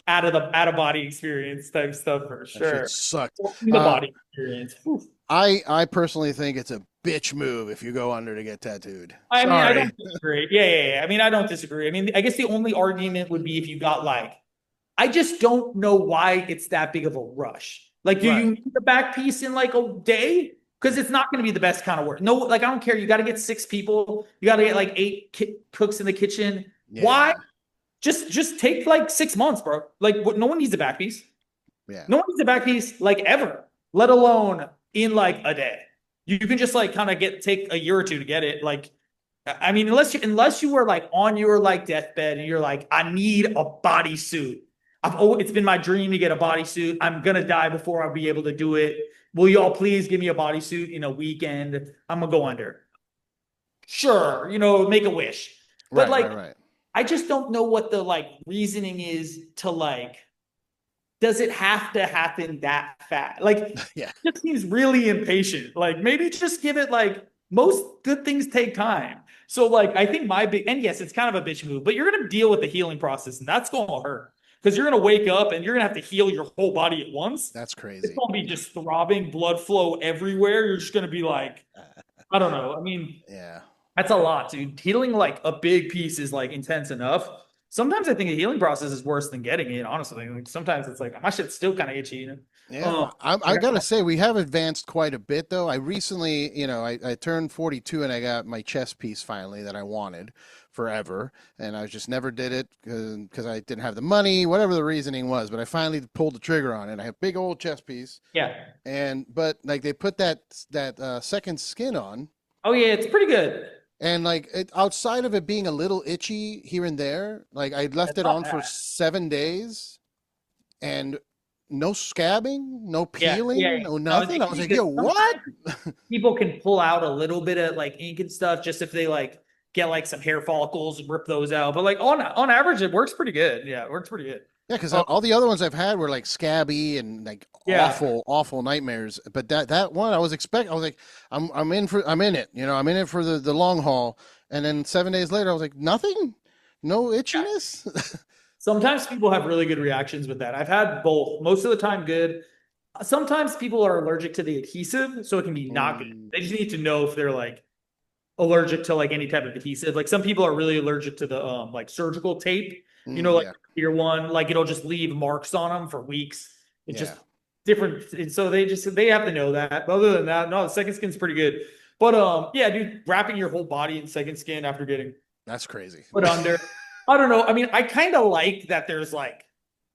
Speaker 1: out of body experience type stuff for
Speaker 2: That
Speaker 1: sure.
Speaker 2: shit sucked.
Speaker 1: Or in the body experience. Whew.
Speaker 2: I personally think it's a bitch move if you go under to get tattooed.
Speaker 1: I mean, I
Speaker 2: Sorry.
Speaker 1: don't disagree. Yeah, yeah, yeah. I mean, I don't disagree. I mean, I guess the only argument would be if you got like, I just don't know why it's that big of a rush. Like, do
Speaker 2: Right.
Speaker 1: you need the back piece in like a day? Because it's not going to be the best kind of work. No, like, I don't care. You got to get 6 people. You got to get like 8 cooks in the kitchen. Why?
Speaker 2: Yeah.
Speaker 1: Just take like 6 months, bro. Like, no one needs a back piece.
Speaker 2: Yeah.
Speaker 1: No one needs a back piece like ever, let alone in like a day. You can just like kind of take a year or two to get it. Like, I mean, unless you were like on your like deathbed and you're like, I need a bodysuit. It's been my dream to get a bodysuit. I'm gonna die before I'll be able to do it. Will y'all please give me a bodysuit in a weekend? I'm gonna go under. Sure, make a wish. But like,
Speaker 2: Right.
Speaker 1: I just don't know what the like reasoning is to like, does it have to happen that fast? Like,
Speaker 2: Yeah.
Speaker 1: it just seems really impatient. Like, maybe just give it like, most good things take time. So like, I think and yes, it's kind of a bitch move, but you're gonna deal with the healing process, and that's gonna hurt. because you're gonna wake up and you're gonna have to heal your whole body at once.
Speaker 2: That's
Speaker 1: It's
Speaker 2: crazy.
Speaker 1: gonna be just throbbing, blood flow everywhere. You're just gonna be like, I don't know. I mean,
Speaker 2: Yeah.
Speaker 1: that's a lot, dude. Healing like a big piece is like intense enough. Sometimes I think a healing process is worse than getting it, honestly. Like sometimes it's like my shit's still kind of itchy, you know.
Speaker 2: Yeah, well, I
Speaker 1: Like,
Speaker 2: gotta say we have advanced quite a bit though. I recently, I turned 42 and I got my chest piece finally that I wanted forever, and I just never did it because I didn't have the money, whatever the reasoning was. But I finally pulled the trigger on it. I have big old chest piece,
Speaker 1: yeah.
Speaker 2: and but like they put that second skin on,
Speaker 1: Oh yeah, it's pretty good.
Speaker 2: and like outside of it being a little itchy here and there, like I left
Speaker 1: It's
Speaker 2: it
Speaker 1: not
Speaker 2: on for
Speaker 1: bad.
Speaker 2: 7 days and no scabbing, no
Speaker 1: Yeah, yeah,
Speaker 2: peeling,
Speaker 1: yeah.
Speaker 2: no
Speaker 1: No, it's
Speaker 2: nothing. I was
Speaker 1: pretty
Speaker 2: like,
Speaker 1: good.
Speaker 2: yo, what?
Speaker 1: Sometimes people can pull out a little bit of like ink and stuff just if they like get like some hair follicles and rip those out. But like on average, it works pretty good. Yeah, it works pretty good.
Speaker 2: Yeah, because
Speaker 1: Oh
Speaker 2: all the other ones I've had were like scabby and like
Speaker 1: yeah.
Speaker 2: awful, awful nightmares. But that one I was expecting. I was like, I'm in it. I'm in it for the long haul. And then 7 days later, I was like, nothing, no
Speaker 1: Yeah.
Speaker 2: itchiness.
Speaker 1: Sometimes people have really good reactions with that. I've had both. Most of the time, good. Sometimes people are allergic to the adhesive, so it can be not good.
Speaker 2: Mm,
Speaker 1: They just need to know if they're like allergic to like any type of adhesive. Like some people are really allergic to the like surgical tape, like
Speaker 2: yeah,
Speaker 1: your one, like it'll just leave marks on them for weeks. It's just
Speaker 2: yeah,
Speaker 1: different. And so they have to know that. But other than that, no, the second skin's pretty good. But yeah, dude, wrapping your whole body in second skin after getting
Speaker 2: that's crazy.
Speaker 1: put under. I don't know. I mean, I kind of like that there's like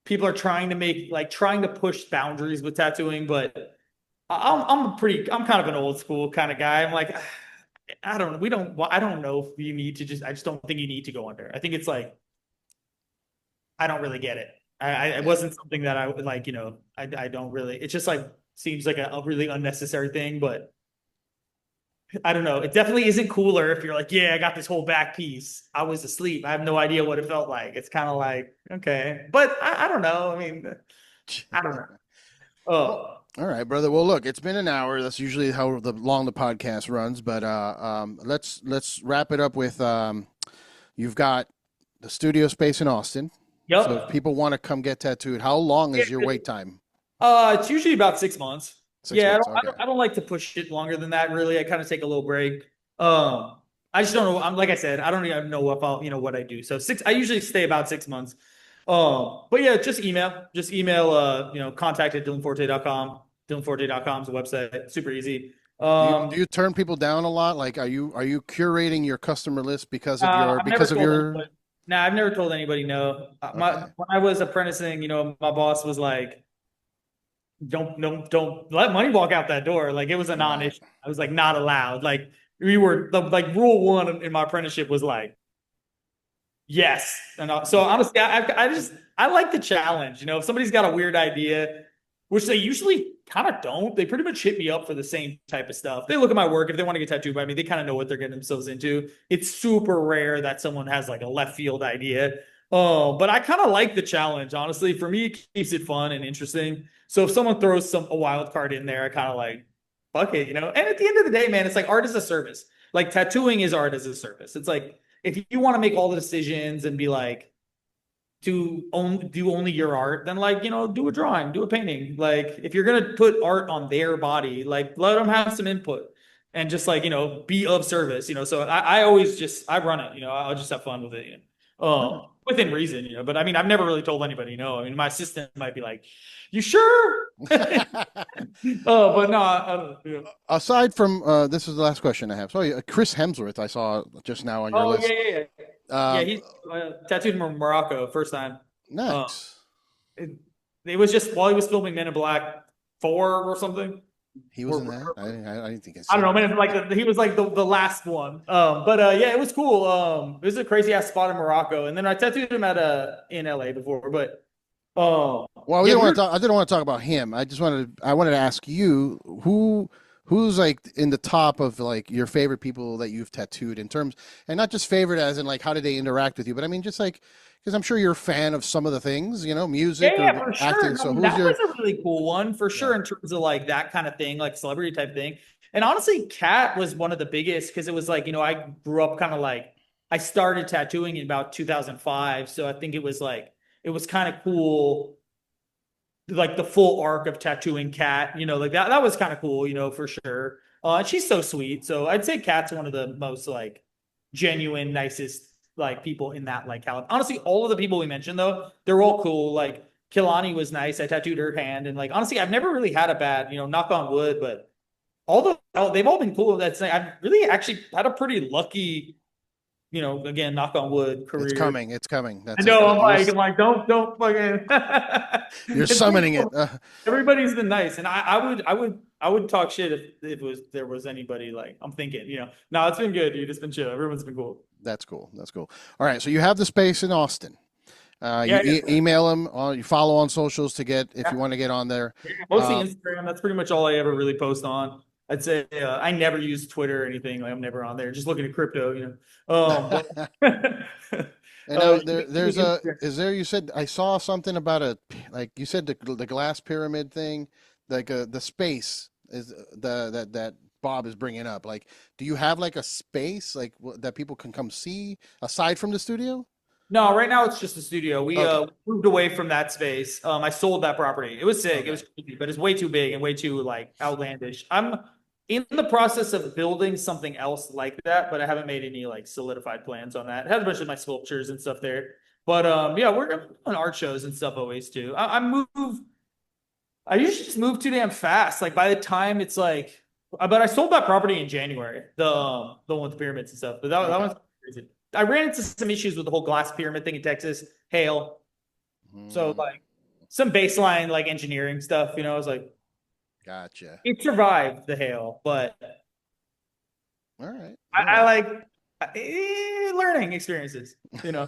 Speaker 1: people are trying to make like trying to push boundaries with tattooing, but I'm kind of an old school kind of guy. I'm like, I don't we don't I don't know if you need to I just don't think you need to go under. I think it's like I don't really get it. It
Speaker 2: Yeah,
Speaker 1: wasn't something that I would like, I don't really it's just like seems like a really unnecessary thing, but I don't know. It definitely isn't cooler if you're like, yeah, I got this whole back piece. I was asleep. I have no idea what it felt like. It's kind of like, okay. But I don't know. I mean, I don't know.
Speaker 2: well,
Speaker 1: Oh,
Speaker 2: all right, brother. Well, look, it's been an hour. That's usually how long the podcast runs. But let's wrap it up with you've got the studio space in Austin. So if
Speaker 1: yep.
Speaker 2: people want to come get tattooed, how long
Speaker 1: Yeah,
Speaker 2: is your wait time?
Speaker 1: it's usually about 6 months.
Speaker 2: 6 months. Okay.
Speaker 1: I don't like to push it longer than that. Really, I kind of take a little break. I just don't know. I'm like I said, I don't even know if I'll, what I do. So six, I usually stay about 6 months. But yeah, just email, contact at dillonforte.com. Dillonforte.com is a website. Super easy.
Speaker 2: Do you turn people down a lot? Like, are you curating your customer list
Speaker 1: I've never
Speaker 2: because of
Speaker 1: told
Speaker 2: your?
Speaker 1: anybody. Nah, I've never told anybody no.
Speaker 2: Okay.
Speaker 1: When I was apprenticing, my boss was like, don't let money walk out that door. Like it was a
Speaker 2: Right.
Speaker 1: non-issue. I was like not allowed. Like we were like rule one in my apprenticeship was like yes. And so honestly, I like the challenge. If somebody's got a weird idea, which they usually kind of don't, they pretty much hit me up for the same type of stuff. They look at my work if they want to get tattooed by me. They kind of know what they're getting themselves into. It's super rare that someone has like a left field idea. But I kind of like the challenge. Honestly, for me, it keeps it fun and interesting. So if someone throws a wild card in there, I kind of like fuck it. And at the end of the day, man, it's like art is a service. Like tattooing is art as a service. It's like if you want to make all the decisions and be like do only your art, then like do a drawing, do a painting. Like if you're gonna put art on their body, like let them have some input and just like be of service. So I always just I run it. I'll just have fun with it.
Speaker 2: All right.
Speaker 1: Within reason. But I mean I've never really told anybody no. I mean my assistant might be like, "You sure?" But no, I don't know.
Speaker 2: Aside from this is the last question I have. So Chris Hemsworth, I saw just now on your
Speaker 1: Oh yeah,
Speaker 2: list.
Speaker 1: yeah, yeah. Yeah,
Speaker 2: Um,
Speaker 1: he's tattooed in Morocco first time. Uh,
Speaker 2: Nice.
Speaker 1: it, it was just while he was filming Men in Black 4 or something.
Speaker 2: He was in that. I didn't think I
Speaker 1: I don't
Speaker 2: said
Speaker 1: know,
Speaker 2: that.
Speaker 1: man. Like he was like the last one. But yeah, it was cool. It was a crazy ass spot in Morocco, and then I tattooed him at in LA before. But
Speaker 2: Well,
Speaker 1: yeah, we were
Speaker 2: I didn't want to talk about him. I wanted to ask you who's like in the top of like your favorite people that you've tattooed in terms, and not just favorite as in like how did they interact with you, but I mean just like because I'm sure you're a fan of some of the things,
Speaker 1: yeah,
Speaker 2: music or
Speaker 1: yeah, for
Speaker 2: acting.
Speaker 1: sure. I
Speaker 2: So
Speaker 1: mean,
Speaker 2: who's
Speaker 1: that
Speaker 2: your?
Speaker 1: was a really cool one for
Speaker 2: Yeah.
Speaker 1: sure in terms of like that kind of thing, like celebrity type thing. And honestly, Cat was one of the biggest because it was like, I grew up kind of like I started tattooing in about 2005. So I think it was like it was kind of cool, like the full arc of tattooing Kat, like that was kind of cool, for sure. And she's so sweet. So I'd say Kat's one of the most like genuine, nicest like people in that like caliber. Honestly, all of the people we mentioned though, they're all cool. Like Kehlani was nice. I tattooed her hand, and like honestly, I've never really had a bad, knock on wood, but they've all been cool. That's I've really actually had a pretty lucky, again, knock on wood
Speaker 2: It's
Speaker 1: career.
Speaker 2: coming. It's coming.
Speaker 1: I
Speaker 2: That's it.
Speaker 1: know. I'm like, don't fucking.
Speaker 2: You're
Speaker 1: It's been
Speaker 2: summoning it.
Speaker 1: cool. Everybody's been nice, and I would talk shit if there was anybody like I'm thinking, No, it's been good, dude. It's been chill. Everyone's been cool.
Speaker 2: That's cool. That's cool. All right. So you have the space in Austin.
Speaker 1: Yeah,
Speaker 2: You email them, you follow on socials to get if
Speaker 1: yeah.
Speaker 2: you want to get on there.
Speaker 1: Mostly Instagram. That's pretty much all I ever really post on. I'd say I never use Twitter or anything. Like I'm never on there. Just looking at crypto. But,
Speaker 2: And now you said I saw something about like you said the glass pyramid thing, like the space is that Bob is bringing up. Like, do you have like a space like that people can come see aside from the studio?
Speaker 1: No, right now it's just a studio. We
Speaker 2: Okay.
Speaker 1: moved away from that space. I sold that property. It was sick. It
Speaker 2: Okay.
Speaker 1: was crazy, but it's way too big and way too like outlandish. I'm in the process of building something else like that, but I haven't made any like solidified plans on that. It has a bunch of my sculptures and stuff there. But yeah, we're doing art shows and stuff always too. I usually just move too damn fast. Like by the time it's like, but I sold that property in January, the one with the pyramids and stuff. But that
Speaker 2: Okay.
Speaker 1: one's crazy. I ran into some issues with the whole glass pyramid thing in Texas, hail. So
Speaker 2: Mm,
Speaker 1: like some baseline like engineering stuff, I was like,
Speaker 2: gotcha.
Speaker 1: it survived the hail, but
Speaker 2: All right. All
Speaker 1: I
Speaker 2: right.
Speaker 1: like learning experiences,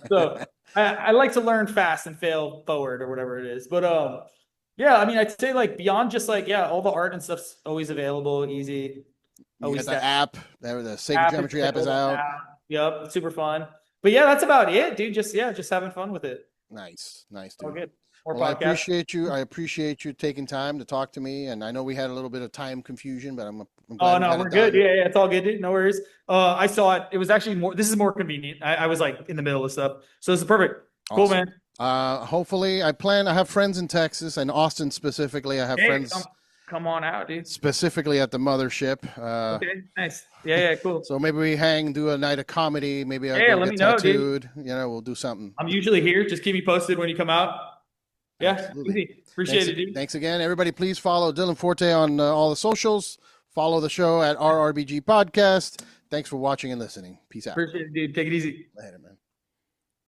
Speaker 1: So I like to learn fast and fail forward or whatever it is. But yeah, I mean, I'd say like beyond just like yeah, all the art and stuff's always available, easy,
Speaker 2: You got
Speaker 1: always
Speaker 2: the
Speaker 1: that
Speaker 2: app. The Sacred
Speaker 1: app is
Speaker 2: Geometry app is
Speaker 1: available
Speaker 2: out.
Speaker 1: now. Yep, it's super fun. But yeah, that's about it, dude. Just having fun with it.
Speaker 2: Nice. Nice,
Speaker 1: All
Speaker 2: dude.
Speaker 1: good. More
Speaker 2: Well, I
Speaker 1: podcasts.
Speaker 2: appreciate you. I appreciate you taking time to talk to me. And I know we had a little bit of time confusion, but I'm
Speaker 1: Oh
Speaker 2: glad we
Speaker 1: no,
Speaker 2: got
Speaker 1: we're
Speaker 2: it
Speaker 1: good.
Speaker 2: done.
Speaker 1: Yeah, yeah, it's all good, dude. No worries. I saw it. It was actually more. This is more convenient. I was like in the middle of stuff, so this is perfect. Cool,
Speaker 2: Awesome.
Speaker 1: man.
Speaker 2: Hopefully, I have friends in Texas and Austin specifically. I have
Speaker 1: Hey, come
Speaker 2: friends
Speaker 1: come on out, dude.
Speaker 2: specifically at the mothership.
Speaker 1: Okay, nice. Yeah, yeah, cool.
Speaker 2: So maybe we do a night of comedy. Maybe I
Speaker 1: Yeah,
Speaker 2: go
Speaker 1: let me
Speaker 2: get
Speaker 1: know, dude.
Speaker 2: tattooed. We'll do something.
Speaker 1: I'm usually here. Just keep me posted when you come out. Yeah,
Speaker 2: Absolutely.
Speaker 1: easy. Appreciate it, dude.
Speaker 2: Thanks again, everybody. Please follow Dillon Forte on all the socials. Follow the show at RRBG Podcast. Thanks for watching and listening. Peace out.
Speaker 1: Appreciate it, dude. Take it easy.
Speaker 2: Later, man.